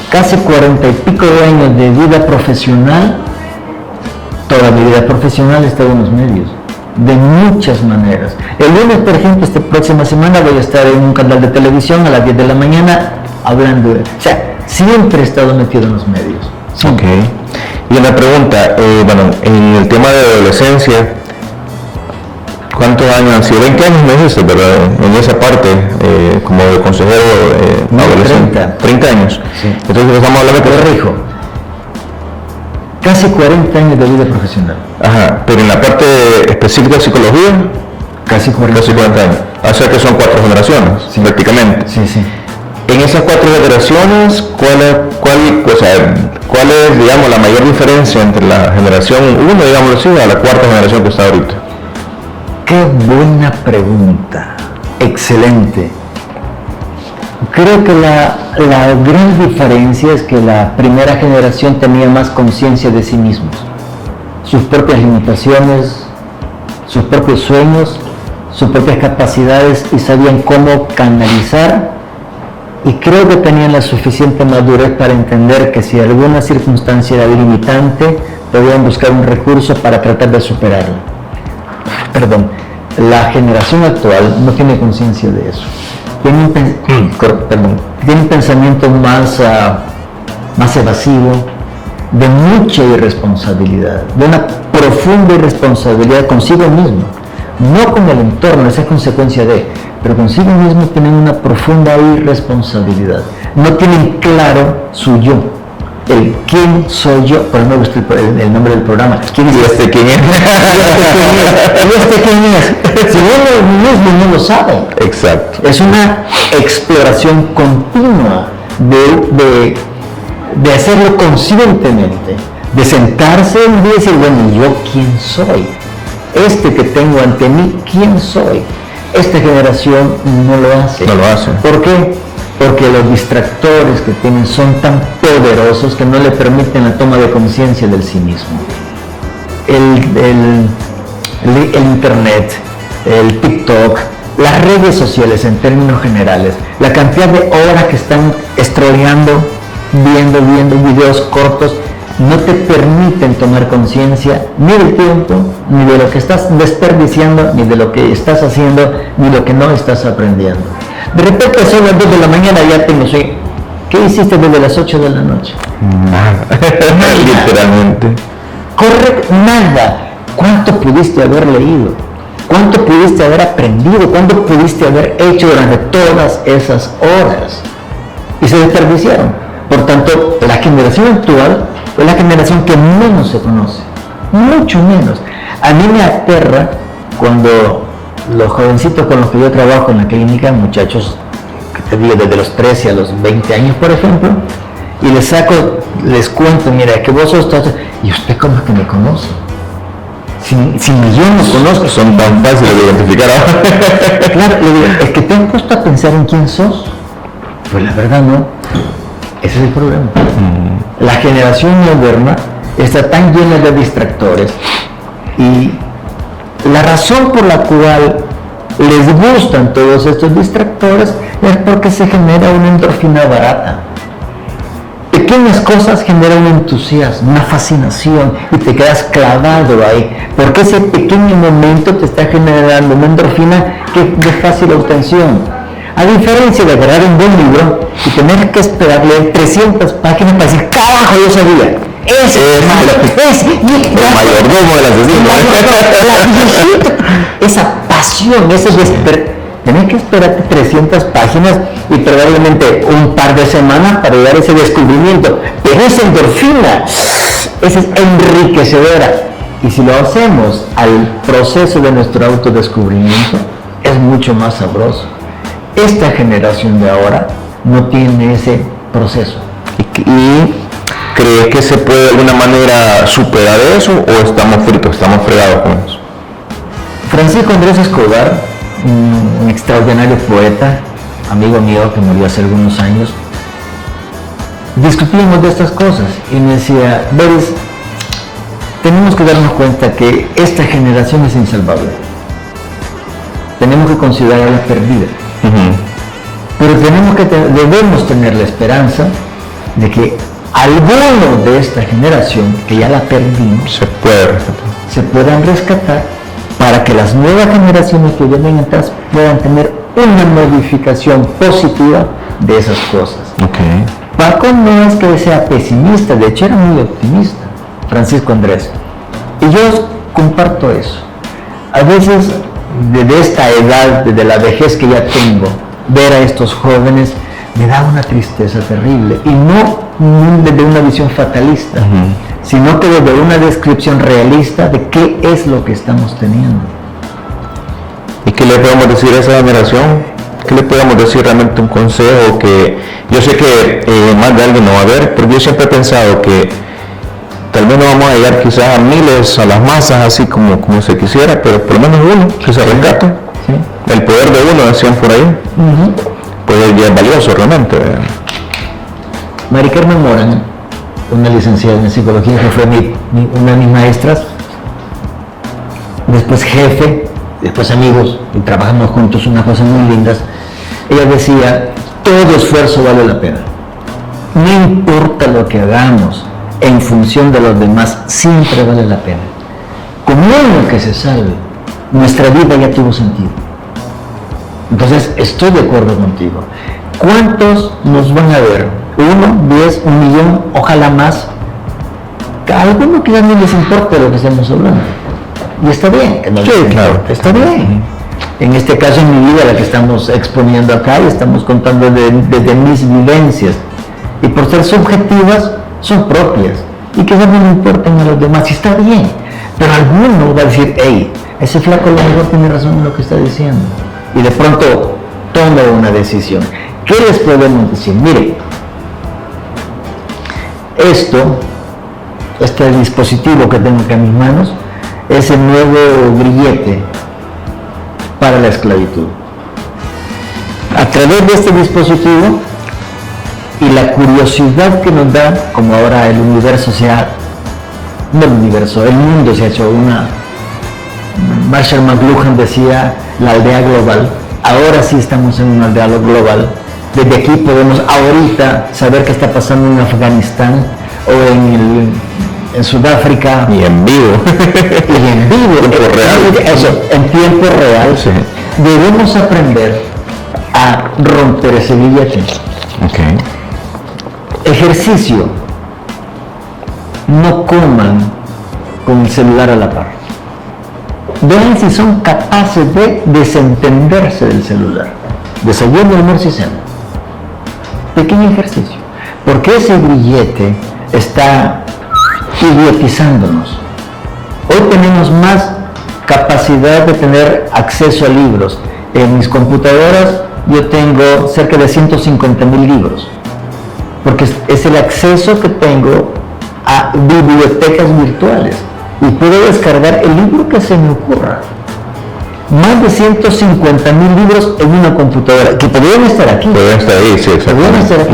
Speaker 2: casi 40 y pico de años de vida profesional, toda mi vida profesional he estado en los medios, de muchas maneras. El lunes, por ejemplo, esta próxima semana voy a estar en un canal de televisión a las 10 de la mañana hablando o sea, siempre he estado metido en los medios. Siempre.
Speaker 1: Ok. Y una pregunta, bueno, en el tema de adolescencia, ¿cuántos años han sido? 20 años me dijiste, ¿verdad? En esa parte, como de consejero adolescente. 30 años.
Speaker 2: Sí.
Speaker 1: Entonces estamos hablando de
Speaker 2: Corrijo. Casi 40 años de vida profesional.
Speaker 1: Ajá, pero en la parte específica de psicología,
Speaker 2: Casi 40
Speaker 1: años. O sea que son 4 generaciones,
Speaker 2: Sí.
Speaker 1: prácticamente.
Speaker 2: Sí, sí.
Speaker 1: En esas 4 generaciones, ¿cuál es, digamos, la mayor diferencia entre la generación 1, digámoslo así, a la 4ª generación que está ahorita?
Speaker 2: Qué buena pregunta. Excelente. Creo que la gran diferencia es que la primera generación tenía más conciencia de sí mismos, sus propias limitaciones, sus propios sueños, sus propias capacidades, y sabían cómo canalizar, y creo que tenían la suficiente madurez para entender que si alguna circunstancia era limitante, podían buscar un recurso para tratar de superarla. Perdón, la generación actual no tiene conciencia de eso. Tiene un pensamiento más evasivo, de mucha irresponsabilidad, de una profunda irresponsabilidad consigo mismo, no con el entorno, esa es consecuencia de, pero consigo mismo tienen una profunda irresponsabilidad. No tienen claro su yo, el quién soy yo. Por eso me gusta el nombre del programa. ¿Quién es este?
Speaker 1: ¿Quién es?
Speaker 2: ¿Y este quién es? Si uno mismo no lo sabe.
Speaker 1: Exacto.
Speaker 2: Es una exploración continua de hacerlo conscientemente, de sentarse y decir, bueno, ¿yo quién soy? Este que tengo ante mí, ¿quién soy? Esta generación no lo hace.
Speaker 1: No lo hace.
Speaker 2: ¿Por qué? Porque los distractores que tienen son tan poderosos que no le permiten la toma de conciencia del sí mismo. El internet, el TikTok, las redes sociales en términos generales, la cantidad de horas que están estroleando, viendo videos cortos, no te permiten tomar conciencia ni del tiempo, ni de lo que estás desperdiciando, ni de lo que estás haciendo, ni lo que no estás aprendiendo. De repente son las 2 de la mañana y ya tengo sueño. ¿Qué hiciste desde las 8 de la noche?
Speaker 1: Nada. Literalmente.
Speaker 2: Correcto, nada. ¿Cuánto pudiste haber leído? ¿Cuánto pudiste haber aprendido? ¿Cuánto pudiste haber hecho durante todas esas horas? Y se desperdiciaron. Por tanto, la generación actual es la generación que menos se conoce, mucho menos. A mí me aterra cuando los jovencitos con los que yo trabajo en la clínica, muchachos que te digo desde los 13 a los 20 años, por ejemplo, y les cuento, mira, que vos sos todo, y usted cómo es que me conoce. Si yo no conozco,
Speaker 1: Son tan fáciles de identificar ahora.
Speaker 2: claro, le digo, es que te han puesto a pensar en quién sos. Pues la verdad no. Ese es el problema. La generación moderna está tan llena de distractores y la razón por la cual les gustan todos estos distractores es porque se genera una endorfina barata. Pequeñas cosas generan un entusiasmo, una fascinación y te quedas clavado ahí, porque ese pequeño momento te está generando una endorfina que es de fácil obtención. A diferencia de agarrar un buen libro y tener que esperar leer 300 páginas para decir, carajo, yo sabía. Ese es
Speaker 1: El mayordomo del asesino.
Speaker 2: Esa pasión, ese tener que esperarte 300 páginas y probablemente un par de semanas para llegar a ese descubrimiento. Pero esa endorfina, esa es enriquecedora. Y si lo hacemos al proceso de nuestro autodescubrimiento, es mucho más sabroso. Esta generación de ahora no tiene ese proceso.
Speaker 1: ¿Y cree que se puede de alguna manera superar eso o estamos fritos, estamos fregados con eso?
Speaker 2: Francisco Andrés Escobar, un extraordinario poeta, amigo mío que murió hace algunos años, discutíamos de estas cosas y me decía, Beres, tenemos que darnos cuenta que esta generación es insalvable. Tenemos que considerarla perdida. Pero debemos tener la esperanza de que algunos de esta generación, que ya la perdimos, se puedan rescatar para que las nuevas generaciones que vienen atrás puedan tener una modificación positiva de esas cosas. Paco no es que sea pesimista, de hecho era muy optimista, Francisco Andrés. Y yo comparto eso. A veces, desde esta edad, desde la vejez que ya tengo, ver a estos jóvenes me da una tristeza terrible. Y no desde una visión fatalista, sino que desde una descripción realista de qué es lo que estamos teniendo.
Speaker 1: ¿Y qué le podemos decir a esa generación? ¿Qué le podemos decir realmente un consejo? Que yo sé que más de alguien no va a ver, pero yo siempre he pensado que tal vez no vamos a llegar quizás a miles, a las masas, así como se quisiera, pero por lo menos uno que se rescate.
Speaker 2: ¿Sí?
Speaker 1: El poder de uno, decían por ahí, pues ya es valioso realmente.
Speaker 2: Mari Carmen Morán, una licenciada en psicología que fue una de mis maestras, después jefe, después amigos, y trabajamos juntos unas cosas muy lindas. Ella decía, todo esfuerzo vale la pena. No importa lo que hagamos en función de los demás, siempre vale la pena. Con uno que se salve, nuestra vida ya tuvo sentido. Entonces, estoy de acuerdo contigo. ¿Cuántos nos van a ver? 1, 10, 1 millón, ojalá más. A algunos que ya no les importa lo que estamos hablando. Y está bien. Que no les importe, está bien. En este caso, en mi vida, la que estamos exponiendo acá, y estamos contando desde mis vivencias. Y por ser subjetivas, son propias. Y que ya no le importan a los demás. Y está bien. Pero alguno va a decir, hey, ese flaco a lo mejor tiene razón en lo que está diciendo. Y de pronto toma una decisión. ¿Qué les podemos decir? Mire, este dispositivo que tengo acá en mis manos, es el nuevo grillete para la esclavitud. A través de este dispositivo y la curiosidad que nos da, como ahora el universo el mundo se ha hecho una... Marshall McLuhan decía, la aldea global, ahora sí estamos en un aldea global. Desde aquí podemos ahorita saber qué está pasando en Afganistán o en Sudáfrica.
Speaker 1: Y en vivo.
Speaker 2: Y en vivo.
Speaker 1: En tiempo real.
Speaker 2: En tiempo real.
Speaker 1: Sí.
Speaker 2: Debemos aprender a romper ese billete.
Speaker 1: Okay.
Speaker 2: Ejercicio. No coman con el celular a la par. Vean si son capaces de desentenderse del celular. Desayuno, almuerzo y cena. Pequeño ejercicio. Porque ese billete está idiotizándonos. Hoy tenemos más capacidad de tener acceso a libros. En mis computadoras yo tengo cerca de 150,000 libros. Porque es el acceso que tengo a bibliotecas virtuales. Y puedo descargar el libro que se me ocurra. Más de 150,000 libros en una computadora, que podrían estar aquí.
Speaker 1: Podrían estar ahí, sí,
Speaker 2: Podrían estar aquí.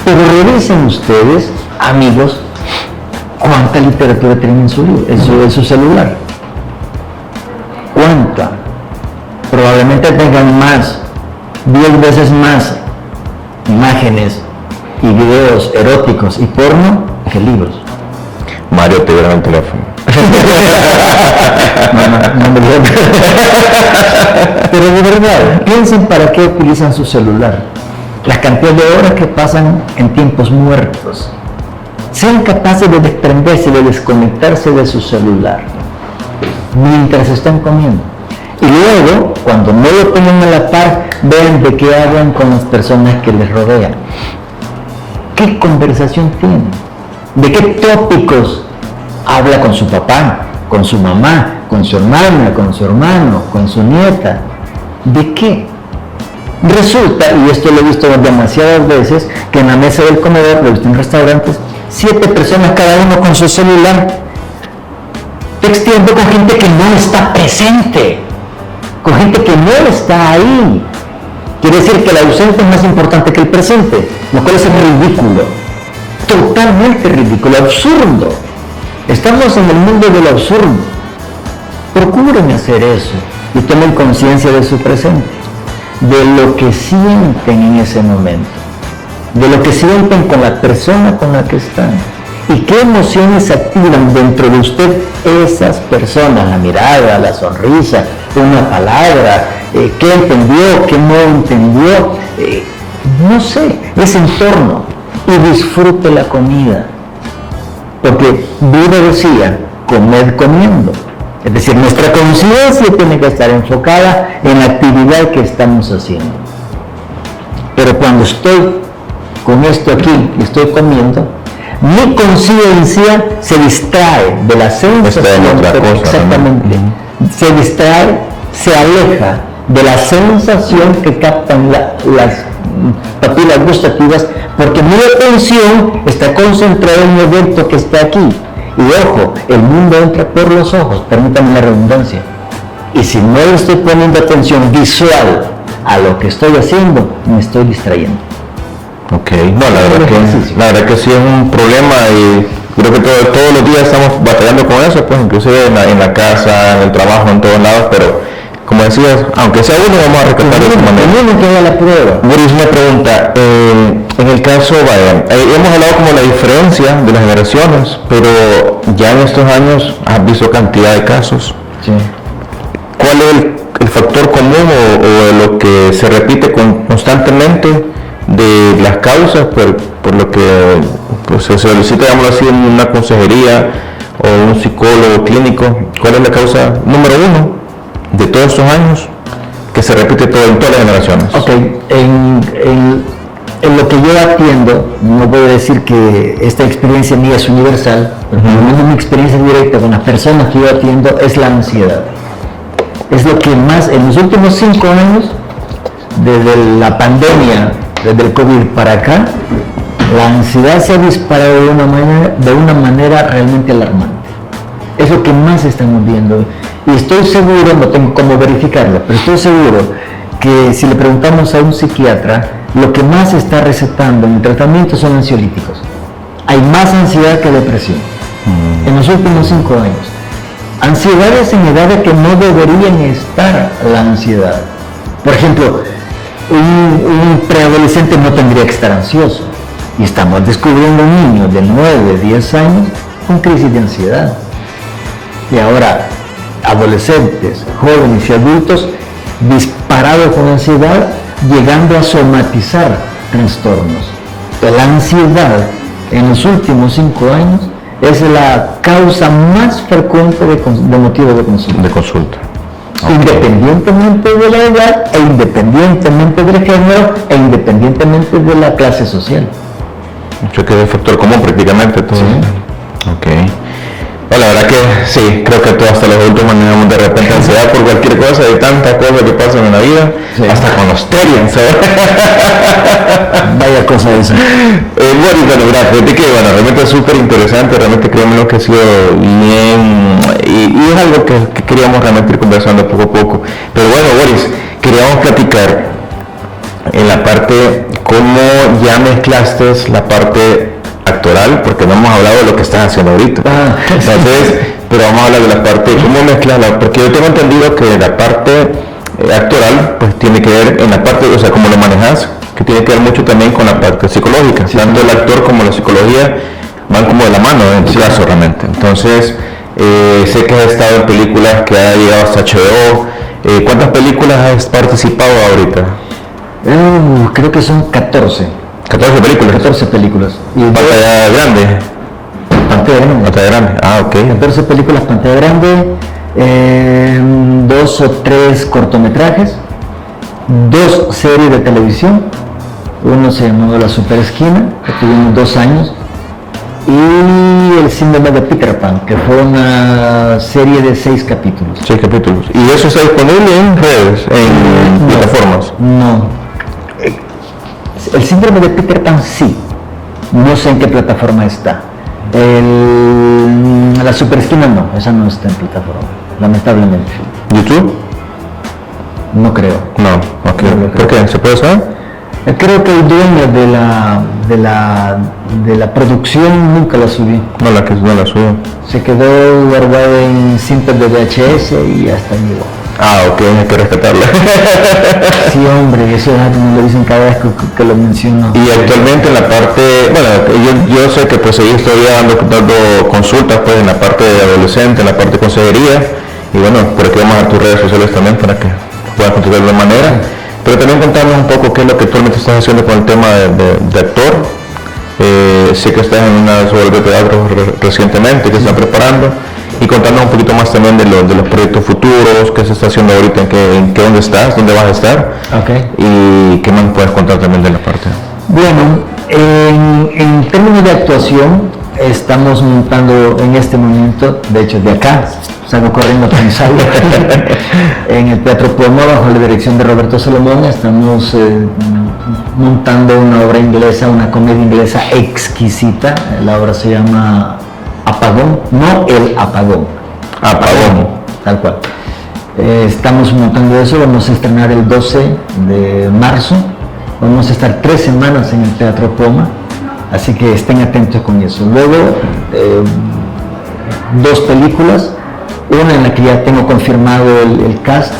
Speaker 2: Pero revisen ustedes, amigos, cuánta literatura tienen en su celular. ¿Cuánta? Probablemente tengan más, 10 veces más imágenes y videos eróticos y porno que libros.
Speaker 1: Mario te dieron el teléfono.
Speaker 2: No me digan. Pero de verdad, piensen para qué utilizan su celular. La cantidad de horas que pasan en tiempos muertos. Sean capaces de desprenderse, de desconectarse de su celular mientras están comiendo. Y luego, cuando no lo tengan a la par, vean de qué hablan con las personas que les rodean. ¿Qué conversación tienen? ¿De qué tópicos habla con su papá, con su mamá, con su hermana, con su hermano, con su nieta? ¿De qué? Resulta, y esto lo he visto demasiadas veces, que en la mesa del comedor, lo he visto en restaurantes, 7 personas cada uno con su celular, texteando con gente que no está presente, con gente que no está ahí. Quiere decir que el ausente es más importante que el presente, lo cual es ridículo, totalmente ridículo, absurdo. Estamos en el mundo del absurdo. Procuren hacer eso y tomen conciencia de su presente, de lo que sienten en ese momento, de lo que sienten con la persona con la que están y qué emociones activan dentro de usted esas personas, la mirada, la sonrisa, una palabra, qué entendió, qué no entendió, no sé, ese entorno, y disfrute la comida. Porque Buda decía, comed comiendo. Es decir, nuestra conciencia tiene que estar enfocada en la actividad que estamos haciendo. Pero cuando estoy con esto aquí y estoy comiendo, mi conciencia se distrae de la sensación. Exactamente. Se distrae, se aleja de la sensación que captan las papilas gustativas, porque mi atención está concentrada en el evento que está aquí. Y ojo, el mundo entra por los ojos, permítanme la redundancia. Y si no le estoy poniendo atención visual a lo que estoy haciendo, me estoy distrayendo.
Speaker 1: Ok, no, la verdad que sí es un problema y creo que todos los días estamos batallando con eso, pues inclusive en la casa, en el trabajo, en todos lados, pero como decías, aunque sea uno, vamos a rescatar de esa manera.
Speaker 2: Que haga la prueba.
Speaker 1: Boris me pregunta, en el caso, hemos hablado como la diferencia de las generaciones, pero ya en estos años has visto cantidad de casos.
Speaker 2: Sí.
Speaker 1: ¿Cuál es el factor común o lo que se repite constantemente de las causas por lo que pues, se solicita, digamos así, en una consejería o un psicólogo clínico? ¿Cuál es la causa número 1 de todos estos años que se repite en todas las generaciones?
Speaker 2: Ok, en lo que yo atiendo, no voy a decir que esta experiencia mía es universal, pero por lo menos mi experiencia directa con las personas que yo atiendo es la ansiedad. Es lo que más, en los últimos 5 años, desde la pandemia, desde el COVID para acá, la ansiedad se ha disparado de una manera realmente alarmante. Es lo que más estamos viendo. Y estoy seguro, no tengo cómo verificarlo, pero estoy seguro que si le preguntamos a un psiquiatra, lo que más está recetando en el tratamiento son ansiolíticos. Hay más ansiedad que depresión en los últimos 5 años. Ansiedades en edades que no deberían estar la ansiedad. Por ejemplo, un preadolescente no tendría que estar ansioso. Y estamos descubriendo niños de 9, 10 años con crisis de ansiedad. Y ahora, adolescentes, jóvenes y adultos disparados con ansiedad, llegando a somatizar trastornos. La ansiedad en los últimos 5 años es la causa más frecuente de motivo de consulta.
Speaker 1: De consulta. Okay.
Speaker 2: Independientemente de la edad, e independientemente del género, e independientemente de la clase social.
Speaker 1: Yo creo que es factor común prácticamente todo. Sí. Ok. Bueno, la verdad que sí, creo que todos hasta los adultos manejamos de repente ansiedad por cualquier cosa, de tantas cosas que pasan en la vida, sí. Hasta con los terians, ¿sabes?
Speaker 2: Vaya cosa esa.
Speaker 1: Bueno, gracias. De que, bueno, realmente es súper interesante, realmente créanme que ha sido bien, y es algo que queríamos realmente ir conversando poco a poco. Pero bueno, Boris, queríamos platicar en la parte, cómo ya mezclaste la parte actoral, porque no hemos hablado de lo que estás haciendo ahorita. Entonces, pero vamos a hablar de la parte, cómo mezclarla, porque yo tengo entendido que la parte actoral, pues tiene que ver en la parte, o sea, cómo lo manejas, que tiene que ver mucho también con la parte psicológica. Sí, tanto el actor como la psicología van como de la mano en este caso realmente. Entonces, sé que has estado en películas que ha llegado hasta HBO. ¿Cuántas películas has participado ahorita?
Speaker 2: Creo que son 14.
Speaker 1: 14 películas.
Speaker 2: 14 películas.
Speaker 1: ¿Y pantalla grande? Pantalla grande. Ah, ok.
Speaker 2: 14 películas, pantalla grande, 2 o 3 cortometrajes, 2 series de televisión. Uno se llamó La Super Esquina, que tuvimos 2 años, y El Síndrome de Peter Pan, que fue una serie de 6 capítulos.
Speaker 1: 6 capítulos. ¿Y eso está disponible en redes, en plataformas?
Speaker 2: No. El Síndrome de Peter Pan sí. No sé en qué plataforma está. La Super Esquina no, esa no está en plataforma, lamentablemente.
Speaker 1: ¿YouTube?
Speaker 2: No creo.
Speaker 1: No, okay. No ¿por qué? ¿Se puede saber?
Speaker 2: Creo que el dueño de la producción nunca la subió.
Speaker 1: No la subió.
Speaker 2: Se quedó guardado en cintas de VHS y hasta llegó.
Speaker 1: Ah, ok, hay que rescatarla.
Speaker 2: Sí, hombre, eso me lo dicen cada vez que lo menciono.
Speaker 1: Y actualmente en la parte, bueno, yo sé que pues seguís todavía dando consultas pues en la parte de adolescente, en la parte de consejería, y bueno, por aquí vamos a dar tus redes sociales también para que puedas contactar de alguna manera. Pero también contarnos un poco qué es lo que actualmente estás haciendo con el tema de actor. Sé que estás en una obra de teatro recientemente, que están preparando, y contarnos un poquito más también de los proyectos futuros, qué se está haciendo ahorita, en qué dónde estás, dónde vas a estar,
Speaker 2: okay.
Speaker 1: Y qué más puedes contar también de la parte.
Speaker 2: Bueno, en términos de actuación, estamos montando en este momento, de hecho de acá, salgo corriendo a pensar, en el Teatro Poma, bajo la dirección de Roberto Salomón, estamos montando una obra inglesa, una comedia inglesa exquisita. La obra se llama Apagón, no El Apagón.
Speaker 1: Apagón.
Speaker 2: Tal cual. Estamos montando eso, vamos a estrenar el 12 de marzo, vamos a estar 3 semanas en el Teatro Poma, así que estén atentos con eso. Luego, 2 películas, una en la que ya tengo confirmado el cast,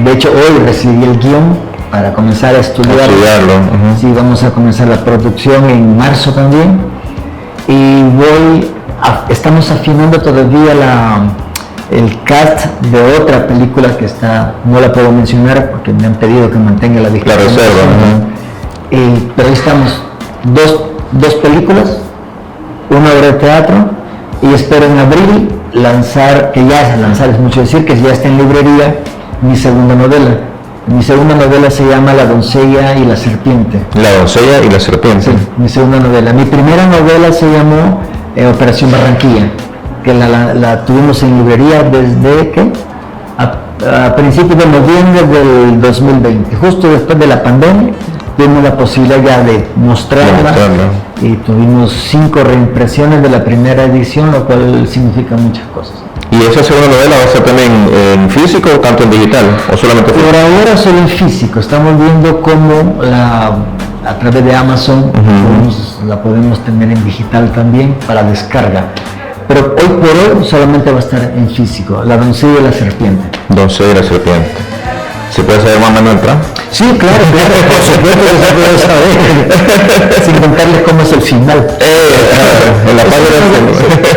Speaker 2: de hecho hoy recibí el guión para comenzar a estudiarlo.
Speaker 1: Uh-huh.
Speaker 2: Sí, vamos a comenzar la producción en marzo también, y estamos afinando todavía el cast de otra película que está, no la puedo mencionar porque me han pedido que mantenga la discreción.
Speaker 1: La reserva.
Speaker 2: Uh-huh. Pero ahí estamos, dos películas, una obra de teatro, y espero en abril lanzar, que ya lanzar es mucho decir, que ya está en librería, mi segunda novela. Mi segunda novela se llama La Doncella y la Serpiente.
Speaker 1: La Doncella y la Serpiente.
Speaker 2: Sí, mi segunda novela. Mi primera novela se llamó Operación Barranquilla, que la tuvimos en librería desde que a principios de noviembre del 2020, justo después de la pandemia. Tuvimos la posibilidad ya de mostrarla y tuvimos 5 reimpresiones de la primera edición, lo cual significa muchas cosas.
Speaker 1: ¿Y esa segunda novela va a ser también en físico o tanto en digital? ¿O solamente físico?
Speaker 2: Por ahora solo en físico. Estamos viendo cómo a través de Amazon la podemos tener en digital también para descarga. Pero hoy por hoy solamente va a estar en físico. La Doncella y la Serpiente.
Speaker 1: Doncella y la Serpiente. ¿Se puede saber más, Manuel Prat?
Speaker 2: Sí, claro, por supuesto que se puede saber, sin contarles cómo es el final.
Speaker 1: En la página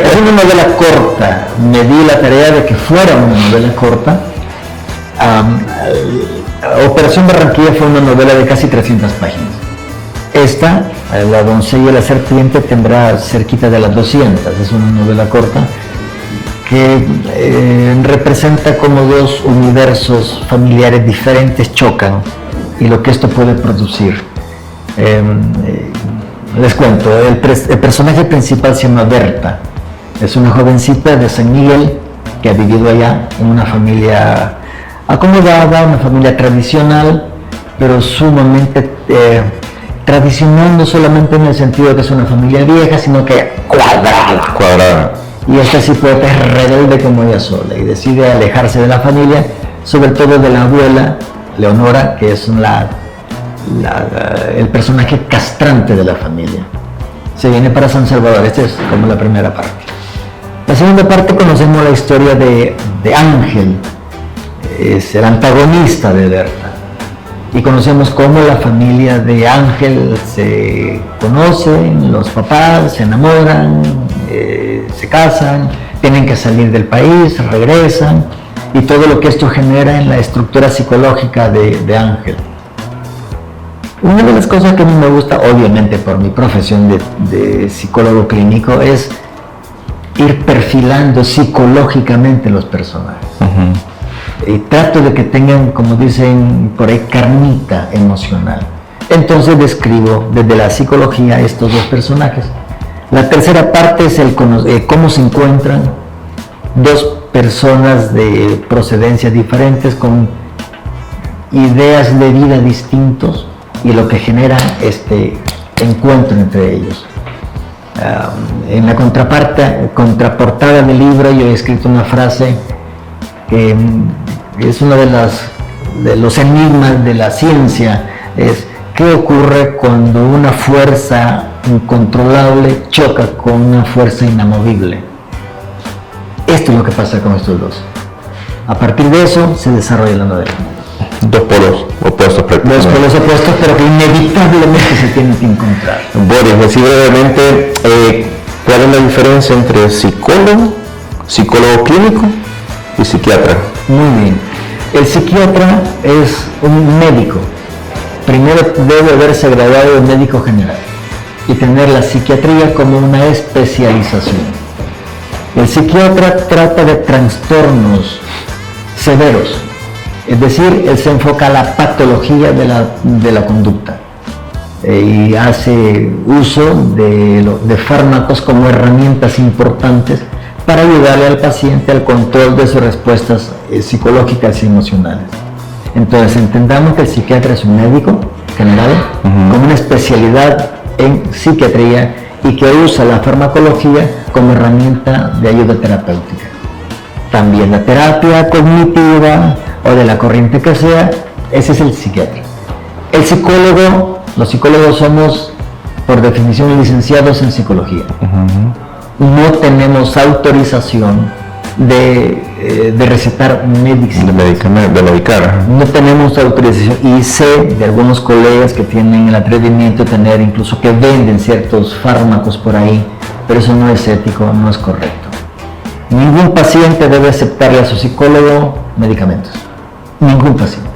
Speaker 2: es una novela corta, me di la tarea de que fuera una novela corta. Operación Barranquilla fue una novela de casi 300 páginas. Esta, La doncella y la serpiente, tendrá cerquita de las 200, es una novela corta que representa como dos universos familiares diferentes chocan y lo que esto puede producir. Les cuento, el personaje principal se llama Berta, es una jovencita de San Miguel que ha vivido allá en una familia acomodada, una familia tradicional, pero sumamente tradicional, no solamente en el sentido de que es una familia vieja, sino que cuadrada. Y esta cipote es rebelde como ella sola y decide alejarse de la familia, sobre todo de la abuela, Leonora, que es el personaje castrante de la familia. Se viene para San Salvador, esta es como la primera parte. La segunda parte conocemos la historia de Ángel, es el antagonista de Berta. Y conocemos cómo la familia de Ángel se conocen, los papás se enamoran, se casan, tienen que salir del país, regresan, y todo lo que esto genera en la estructura psicológica de Ángel. Una de las cosas que a mí me gusta, obviamente por mi profesión de psicólogo clínico, es ir perfilando psicológicamente los personajes. Y trato de que tengan, como dicen por ahí, carnita emocional. Entonces describo desde la psicología estos dos personajes. La tercera parte es cómo se encuentran dos personas de procedencia diferentes con ideas de vida distintos y lo que genera este encuentro entre ellos. En la contraportada del libro yo he escrito una frase que es uno de los enigmas de la ciencia, es ¿qué ocurre cuando una fuerza incontrolable choca con una fuerza inamovible? Esto es lo que pasa con estos dos. A partir de eso se desarrolla la novela.
Speaker 1: Dos polos opuestos.
Speaker 2: Dos polos opuestos, pero que inevitablemente se tienen que encontrar.
Speaker 1: Boris, así brevemente, ¿cuál es la diferencia entre psicólogo clínico y psiquiatra?
Speaker 2: Muy bien. El psiquiatra es un médico. Primero debe haberse graduado de médico general y tener la psiquiatría como una especialización. El psiquiatra trata de trastornos severos, es decir, él se enfoca a la patología de la conducta y hace uso de fármacos como herramientas importantes para ayudarle al paciente al control de sus respuestas psicológicas y emocionales. Entonces entendamos que el psiquiatra es un médico general con una especialidad en psiquiatría y que usa la farmacología como herramienta de ayuda terapéutica. También la terapia cognitiva o de la corriente que sea, ese es el psiquiatra. El psicólogo, los psicólogos somos por definición licenciados en psicología. No tenemos autorización de recetar medicina.
Speaker 1: De medicar.
Speaker 2: No tenemos autorización y sé de algunos colegas que tienen el atrevimiento de tener, incluso que venden ciertos fármacos por ahí, pero eso no es ético, no es correcto. Ningún paciente debe aceptarle a su psicólogo medicamentos. Ningún paciente.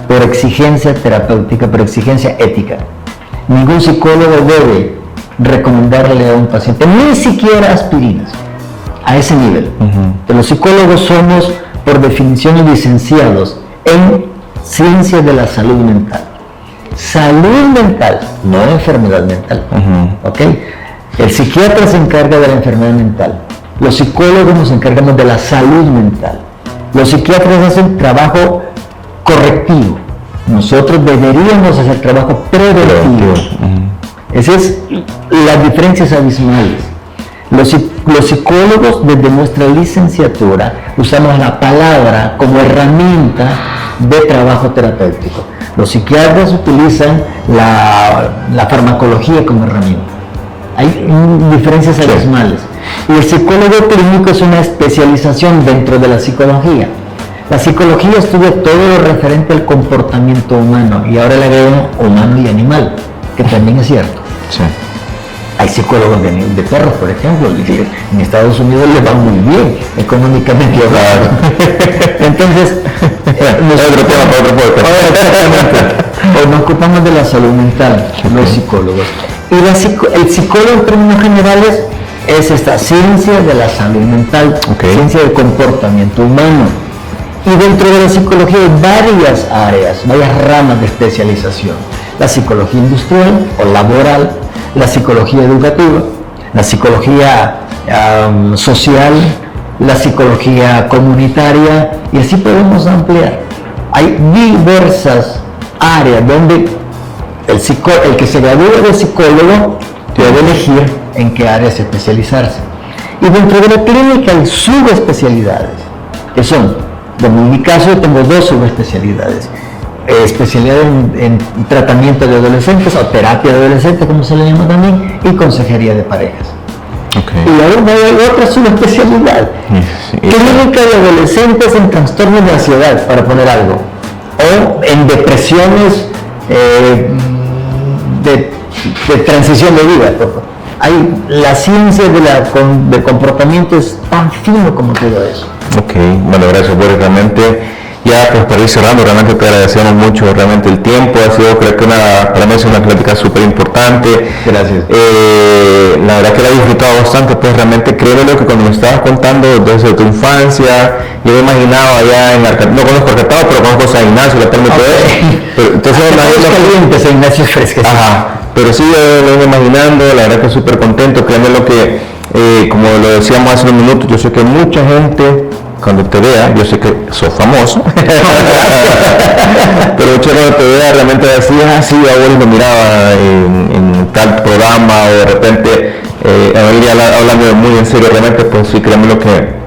Speaker 2: Por exigencia terapéutica, por exigencia ética. Ningún psicólogo debe recomendarle a un paciente, ni siquiera aspirinas, a ese nivel. Los psicólogos somos, por definición, licenciados en ciencias de la salud mental. Salud mental, no enfermedad mental. ¿Ok? El psiquiatra se encarga de la enfermedad mental. Los psicólogos nos encargamos de la salud mental. Los psiquiatras hacen trabajo correctivo. Nosotros deberíamos hacer trabajo preventivo. Esas es las diferencias abismales. Los psicólogos, desde nuestra licenciatura, usamos la palabra como herramienta de trabajo terapéutico. Los psiquiatras utilizan la farmacología como herramienta. Hay diferencias abismales. Y el psicólogo clínico es una especialización dentro de la psicología. La psicología estudia todo lo referente al comportamiento humano y ahora le agrego humano y animal, que también es cierto.
Speaker 1: Sí.
Speaker 2: Hay psicólogos de perros, por ejemplo, en Estados Unidos les va muy bien económicamente hablando. Entonces,
Speaker 1: otro tema para otro podcast.
Speaker 2: Exactamente. Nos ocupamos de la salud mental, los psicólogos. Y el psicólogo en términos generales es esta ciencia de la salud mental, ciencia del comportamiento humano. Y dentro de la psicología hay varias áreas, varias ramas de especialización. La psicología industrial o laboral, la psicología educativa, la psicología social, la psicología comunitaria, y así podemos ampliar. Hay diversas áreas donde el que se gradúe de psicólogo puede elegir en qué áreas especializarse. Y dentro de la clínica hay subespecialidades, que son, en mi caso tengo 2 subespecialidades. Especialidad en tratamiento de adolescentes o terapia de adolescentes, como se le llama también, y consejería de parejas. Y ahora hay otra subespecialidad, clínica de adolescentes en trastornos de ansiedad, para poner algo, o en depresiones de transición de vida. La ciencia del comportamiento es tan fino como todo eso.
Speaker 1: Bueno, gracias, Boris. Realmente, ya pues para ir cerrando, realmente te agradecemos mucho realmente el tiempo. Ha sido, creo que para mí es una plática súper importante.
Speaker 2: Gracias.
Speaker 1: La verdad que la he disfrutado bastante, pues realmente créeme lo que cuando me estabas contando desde tu infancia, yo me imaginaba allá en Arcatao, no conozco Arcatao, pero conozco San Ignacio, la Terme, todo eso. Pero entonces
Speaker 2: caliente, San Ignacio es fresco.
Speaker 1: Ajá, pero sí, yo lo vengo imaginando, la verdad que súper contento. Créeme lo que, como lo decíamos hace unos minutos, yo sé que mucha gente cuando te vea, yo sé que sos famoso, pero mucho cuando te vea realmente decía, sí, abuelo lo miraba en tal programa, o de repente hablando muy en serio, realmente pues sí, créeme lo que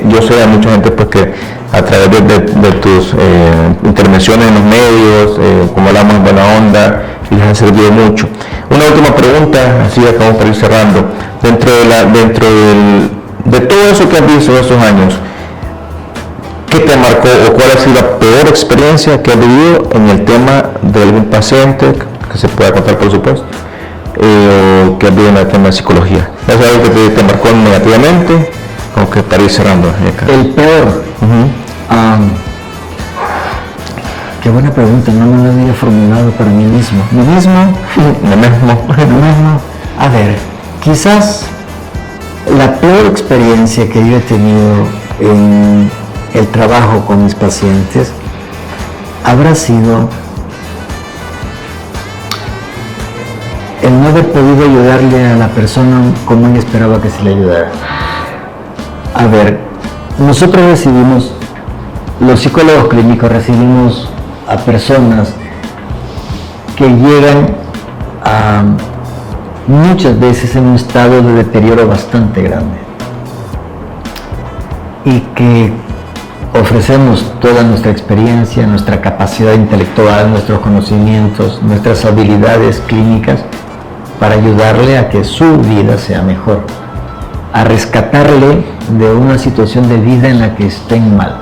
Speaker 1: yo sé a mucha gente pues que a través de tus intervenciones en los medios, como hablamos en buena onda, les ha servido mucho. Una última pregunta, así acabamos para ir cerrando, de todo eso que has visto en estos años, ¿qué te marcó o cuál ha sido la peor experiencia que has vivido en el tema de algún paciente, que se pueda contar por supuesto, o que has vivido en el tema de psicología? ¿Es algo que te marcó negativamente o que para ir cerrando?
Speaker 2: El peor. Qué buena pregunta, no me lo había formulado para mí mismo. ¿Lo mismo? A ver, quizás la peor experiencia que yo he tenido en el trabajo con mis pacientes habrá sido el no haber podido ayudarle a la persona como él esperaba que se le ayudara. A ver, nosotros recibimos, los psicólogos clínicos recibimos a personas que llegan a muchas veces en un estado de deterioro bastante grande y que ofrecemos toda nuestra experiencia, nuestra capacidad intelectual, nuestros conocimientos, nuestras habilidades clínicas para ayudarle a que su vida sea mejor, a rescatarle de una situación de vida en la que estén mal.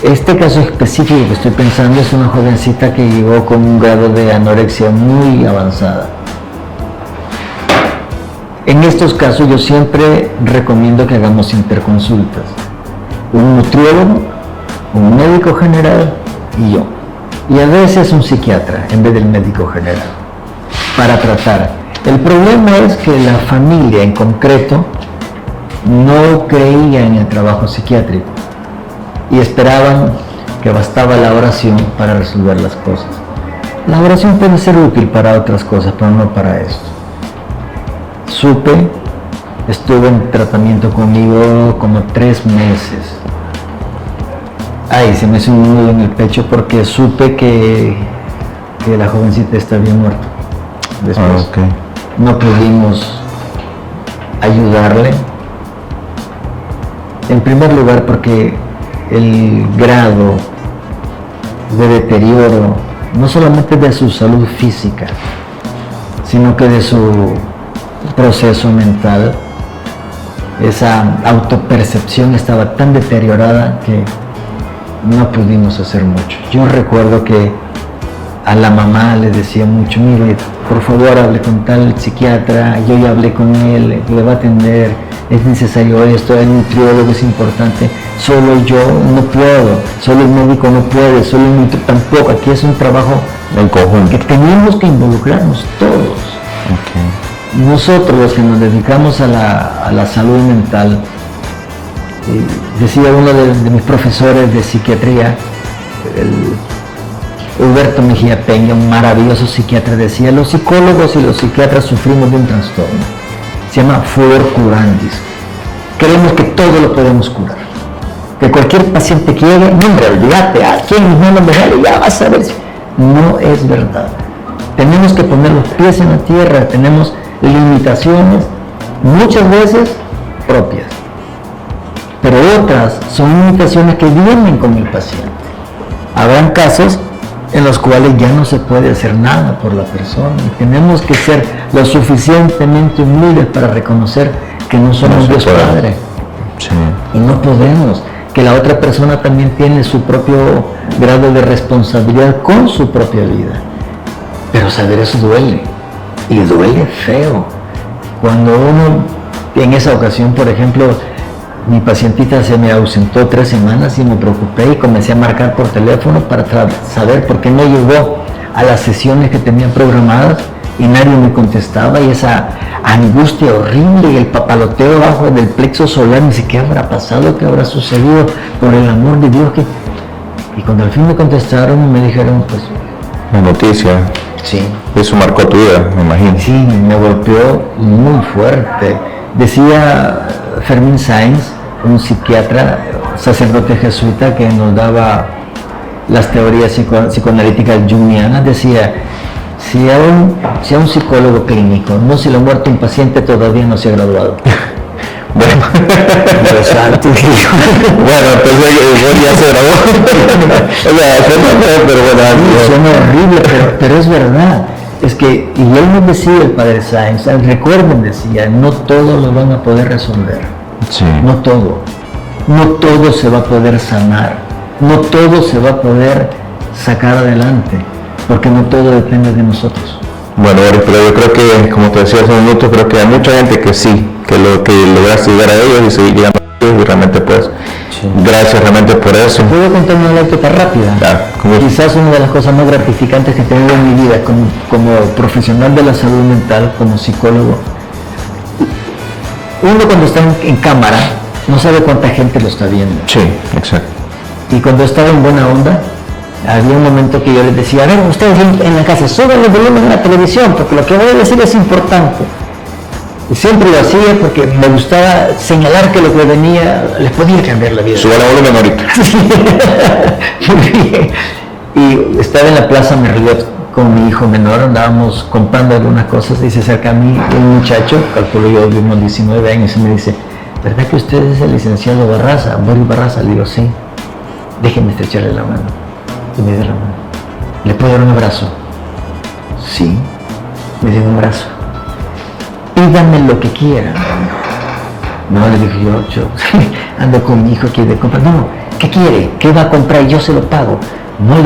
Speaker 2: Este caso específico que estoy pensando es una jovencita que llegó con un grado de anorexia muy avanzada. En estos casos yo siempre recomiendo que hagamos interconsultas. Un nutriólogo, un médico general y yo. Y a veces un psiquiatra en vez del médico general para tratar. El problema es que la familia en concreto no creía en el trabajo psiquiátrico y esperaban que bastaba la oración para resolver las cosas. La oración puede ser útil para otras cosas, pero no para esto. Estuve en tratamiento conmigo como 3 meses. Ay, se me hizo un nudo en el pecho porque supe que la jovencita está bien muerta. Después no pudimos ayudarle. En primer lugar porque el grado de deterioro, no solamente de su salud física, sino que de su proceso mental, esa autopercepción estaba tan deteriorada que no pudimos hacer mucho. Yo recuerdo que a la mamá le decía mucho, mire, por favor hable con tal psiquiatra, yo ya hablé con él, le va a atender, es necesario esto, el nutriólogo es importante, solo yo no puedo, solo el médico no puede, solo el nutriólogo tampoco, aquí es un trabajo
Speaker 1: En conjunto.
Speaker 2: que tenemos que involucrarnos todos.
Speaker 1: Okay.
Speaker 2: Nosotros los que nos dedicamos a la salud mental, decía uno de mis profesores de psiquiatría, Huberto Mejía Peña, un maravilloso psiquiatra, decía, los psicólogos y los psiquiatras sufrimos de un trastorno, se llama furor curandis. Creemos que todo lo podemos curar, que cualquier paciente que llegue, no hombre, olvídate, ¿a quién no lo mejor? Ya vas a ver si... No es verdad. Tenemos que poner los pies en la tierra, tenemos limitaciones, muchas veces propias, pero otras son limitaciones que vienen con el paciente. Habrán casos en los cuales ya no se puede hacer nada por la persona y tenemos que ser lo suficientemente humildes para reconocer que no somos Dios Padre.
Speaker 1: Sí.
Speaker 2: Y no podemos, que la otra persona también tiene su propio grado de responsabilidad con su propia vida. Pero saber eso duele, y duele feo. Cuando uno, en esa ocasión, por ejemplo, mi pacientita se me ausentó 3 semanas y me preocupé y comencé a marcar por teléfono para saber por qué no llegó a las sesiones que tenía programadas y nadie me contestaba, y esa angustia horrible y el papaloteo abajo del plexo solar, me dice, ¿qué habrá pasado? ¿Qué habrá sucedido? Por el amor de Dios, que... Y cuando al fin me contestaron, me dijeron, pues...
Speaker 1: La noticia.
Speaker 2: Sí.
Speaker 1: Eso marcó tu vida, me imagino.
Speaker 2: Sí, me golpeó muy fuerte. Decía Fermín Sainz, un psiquiatra, sacerdote jesuita que nos daba las teorías psicoanalíticas junguianas, decía, si a un psicólogo clínico no se le ha muerto un paciente, todavía no se ha graduado.
Speaker 1: Bueno, bueno, entonces ya se grabó. Pero bueno,
Speaker 2: suena horrible, pero es verdad. Es que, y él nos decía, el padre Sainz, recuerden, decía, no todo lo van a poder resolver.
Speaker 1: Sí.
Speaker 2: No todo se va a poder sanar, no todo se va a poder sacar adelante, porque no todo depende de nosotros.
Speaker 1: Bueno, Boris, pero yo creo que, como te decía hace un minuto, creo que hay mucha gente que sí, que lograste llegar a ellos y seguir llegando a ellos, y realmente pues, gracias realmente por eso.
Speaker 2: ¿Puedo contar una anécdota rápida? Quizás una de las cosas más gratificantes que he tenido en mi vida como profesional de la salud mental, como psicólogo. Uno cuando está en cámara no sabe cuánta gente lo está viendo.
Speaker 1: Sí, exacto.
Speaker 2: Y cuando estaba en buena onda, había un momento que yo les decía, a ver, ustedes en la casa, suban el volumen de la televisión, porque lo que voy a decir es importante. Y siempre lo hacía porque me gustaba señalar que lo que venía les podía cambiar la vida.
Speaker 1: Suba el volumen ahorita.
Speaker 2: Muy bien. Y estaba en la plaza Merliot con mi hijo menor, andábamos comprando algunas cosas y se acerca a mí un muchacho, calculo yo de unos 19 años, y me dice, ¿verdad que usted es el licenciado Barraza, Boris Barraza? Le digo, sí. Déjeme estrecharle la mano. Y me dio la mano. ¿Le puedo dar un abrazo? Sí. Me dio un abrazo. Pídame lo que quiera. No, le dije yo ando con mi hijo, quiere comprar. No, ¿qué quiere? ¿Qué va a comprar? Yo se lo pago. No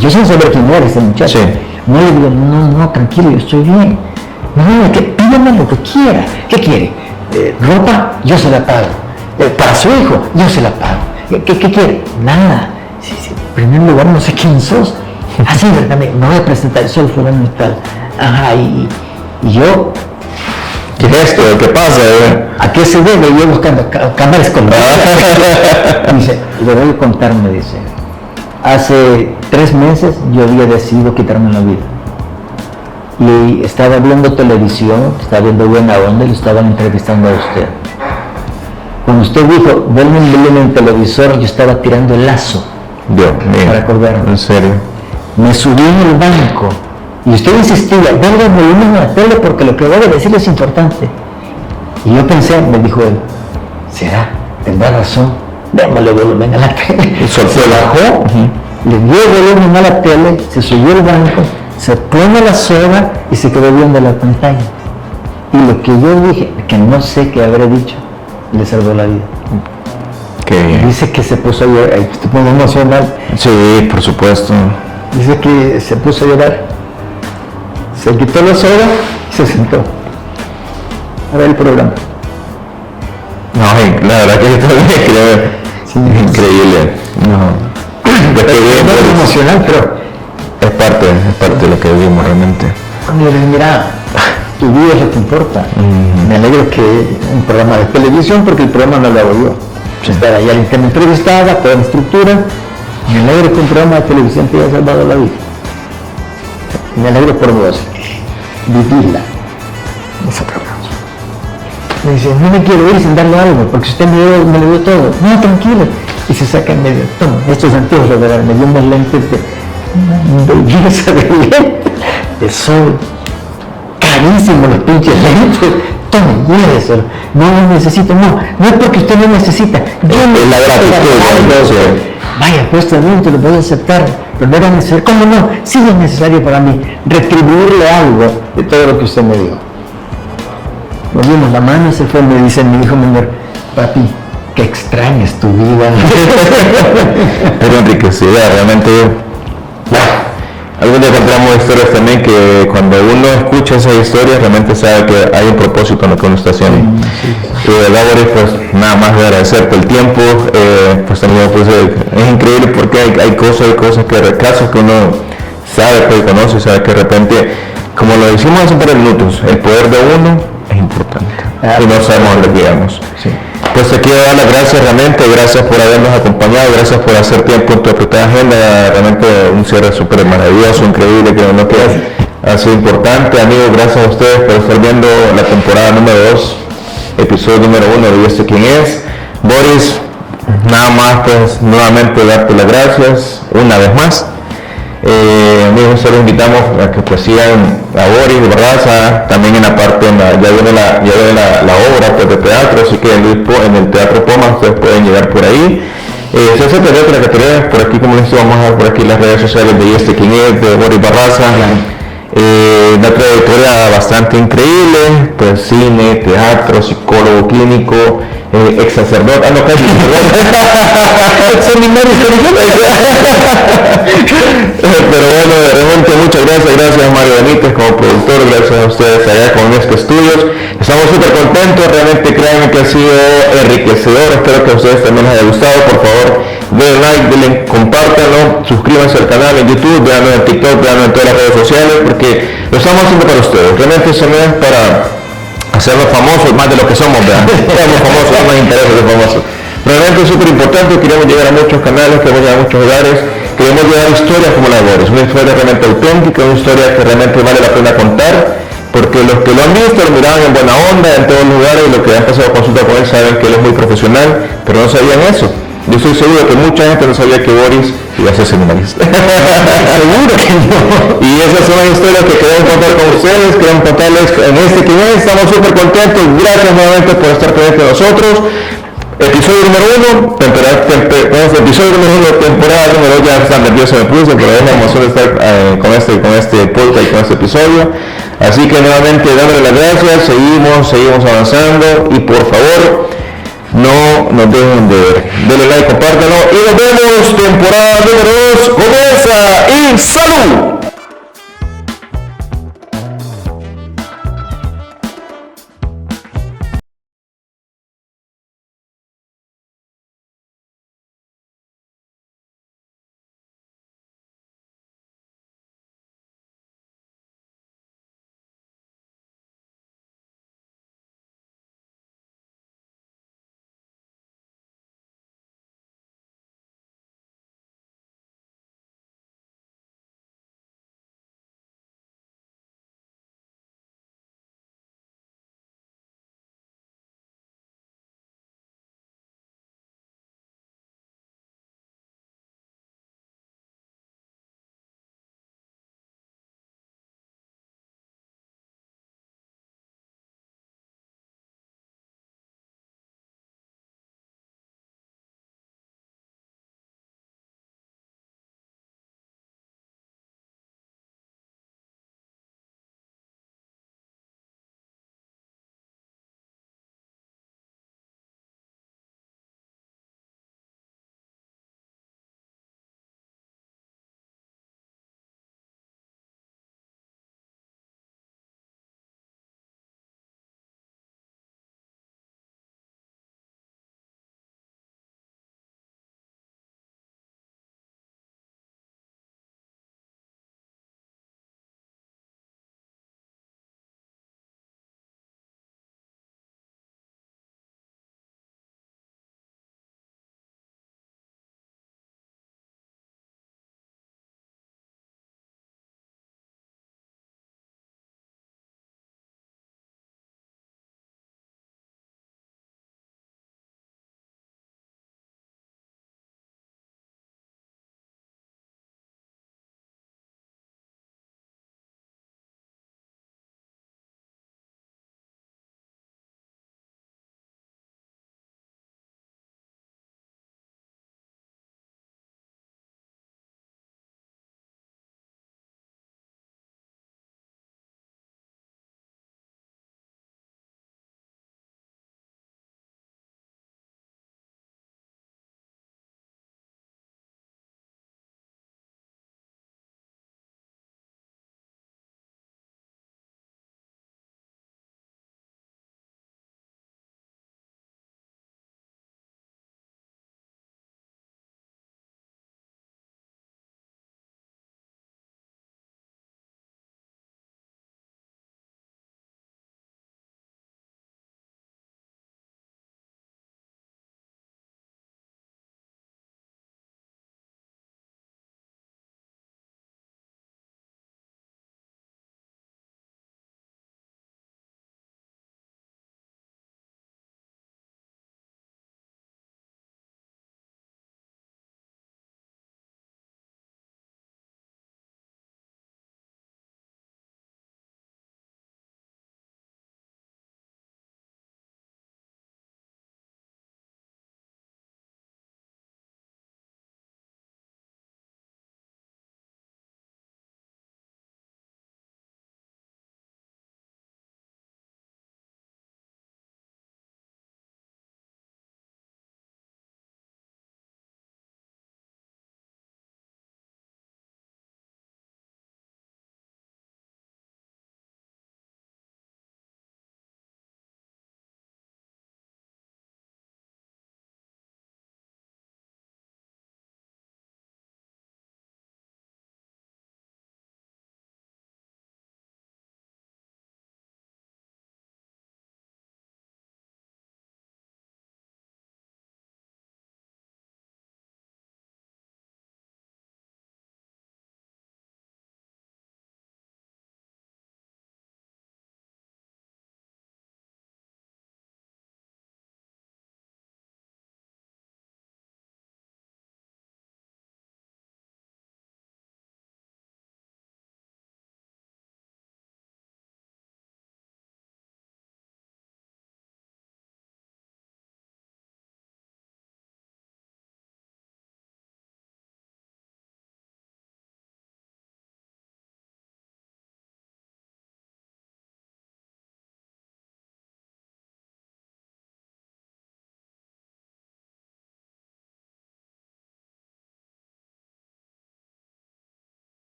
Speaker 2: yo sin saber quién era ese muchacho. Sí. No le digo, no, tranquilo, yo estoy bien. No, que pídame lo que quiera. ¿Qué quiere? Ropa, yo se la pago. Para su hijo, yo se la pago. ¿Qué quiere? Nada. Sí, en primer lugar, no sé quién sos. Así, ¿verdad? Me voy a presentar, soy fulano y tal. Ajá, y yo...
Speaker 1: ¿Qué es esto? ¿Qué pasa?
Speaker 2: ¿A qué se debe? Yo buscando cámaras con dice, le voy a contar, me dice. Hace 3 meses yo había decidido quitarme la vida. Y estaba viendo televisión, estaba viendo Buena Onda y lo estaban entrevistando a usted. Cuando usted dijo, denme un volumen en televisor, yo estaba tirando el lazo.
Speaker 1: Dios mío.
Speaker 2: Para acordarme.
Speaker 1: ¿En serio?
Speaker 2: Me subí en el banco. Y usted insistía, denle el volumen a la tele porque lo que voy a decir es importante. Y yo pensé, me dijo él, ¿será? Tendrá razón, démosle volumen a la tele. Se bajó, le dio volumen a la tele, se subió al banco, se pone la soga y se quedó viendo la pantalla. Y lo que yo dije, que no sé qué habré dicho, le salvó la vida.
Speaker 1: Que
Speaker 2: Dice que se puso a llorar, se puso emocional.
Speaker 1: sí, por supuesto.
Speaker 2: Dice que se puso a llorar, se quitó la soga y se sentó a ver el programa.
Speaker 1: No, la verdad que yo también creo,
Speaker 2: Sí,
Speaker 1: es increíble. No. De que bien,
Speaker 2: no es
Speaker 1: pues,
Speaker 2: emocional, pero
Speaker 1: es parte de lo que vivimos realmente.
Speaker 2: mira, tu vida es lo que importa. Me alegro que un programa de televisión, porque el programa no lo hago yo.
Speaker 1: Sí.
Speaker 2: Estar ahí alguien que me entrevistaba, toda la estructura. Me alegro que un programa de televisión te haya salvado la vida. Me alegro por vos. Vivirla. Esa programa. Me dice, no me quiero ir sin darle algo, porque usted me lo dio todo. No, tranquilo. Y se saca en medio. Toma, estos anteojos, lo verán. Me dio unos lentes de belleza de lentes, de sol. Carísimos los pinches lentes. Tome, lléveselo. No lo necesito, no es porque usted no necesita. Yo
Speaker 1: Es la gratitud, sí.
Speaker 2: Vaya, pues también te lo puedo aceptar, pero no era necesario. ¿Cómo no? Sí es necesario para mí retribuirle algo de todo lo que usted me dio. Nos dimos la mano y se fue. Me dice mi hijo menor, papi, que extrañas tu vida.
Speaker 1: Pero enriquecida, realmente. Algún día encontramos historias también que cuando uno escucha esas historias realmente sabe que hay un propósito en lo que uno está haciendo. Y de verdad, Boris, pues nada más de agradecerte el tiempo, pues también pues, es increíble porque hay cosas casos que uno sabe, pues conoce, sabe que de repente, como lo decimos hace un par de minutos, el poder de uno es importante y no sabemos dónde llegamos.
Speaker 2: Sí.
Speaker 1: Pues te quiero dar las gracias realmente, gracias por habernos acompañado, gracias por hacer tiempo en tu apretada agenda, realmente un cierre súper maravilloso, increíble, que no que ha sido importante. Amigos, gracias a ustedes por estar viendo la temporada número 2, episodio número 1 de Este Quién Es. Boris, nada más pues nuevamente darte las gracias una vez más. Amigos, solo invitamos a que pues sigan a Boris de Barraza, también en la parte, ya viene la obra pues, de teatro, así que en el Teatro Poma ustedes pueden llegar por ahí. Se hace teatro de la categoría, por aquí como les vamos a ver por aquí las redes sociales de Este Quién Es, de Boris Barraza. Una trayectoria bastante increíble, pues cine, teatro, psicólogo clínico, ex sacerdote, no casi seminario pero bueno, realmente muchas gracias Mario Benítez como productor, gracias a ustedes allá con Nesca Studios, estamos súper contentos, realmente créanme que ha sido enriquecedor, espero que a ustedes también les haya gustado, por favor denle like, denle, compártanlo, suscríbanse al canal en YouTube, véanlo en TikTok, véanlo en todas las redes sociales, porque lo estamos haciendo para ustedes, realmente eso no es para hacernos famosos más de lo que somos, ¿verdad? Somos famosos, no nos interesa ser famosos. Realmente es súper importante, queremos llegar a muchos canales, queremos llegar a muchos lugares, queremos llegar a historias como la de Boris, una historia realmente auténtica, una historia que realmente vale la pena contar, porque los que lo han visto lo miraban en buena onda, en todos lugares, y los que han pasado consulta con él saben que él es muy profesional, pero no sabían eso. Yo estoy seguro que mucha gente no sabía que Boris iba a ser seminarista. Seguro que no. Y esas son las historias que queremos contar con ustedes, queremos contarles en este Quién Es. Estamos súper contentos, gracias nuevamente por estar presentes con nosotros. Episodio número 1, episodio número 1, temporada número 2, ya está nervioso me puse, pero es la emoción de estar con este podcast y con este episodio. Así que nuevamente dándole las gracias, seguimos avanzando y por favor, no nos dejen de ver. Denle like, compártanlo y nos vemos. Temporada número 2 comienza y ¡salud!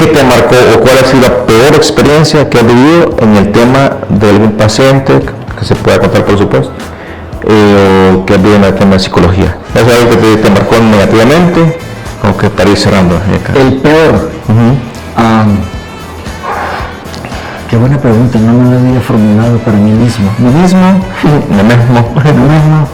Speaker 1: ¿qué te marcó o cuál ha sido la peor experiencia que has vivido en el tema de algún paciente, que se pueda contar por supuesto, o que has vivido en el tema de psicología? ¿Es algo que te marcó negativamente o que para ir cerrando?
Speaker 2: El peor. Qué buena pregunta, no me lo había formulado para mí mismo. ¿Mí mismo?
Speaker 1: Lo mismo.
Speaker 2: Lo mismo.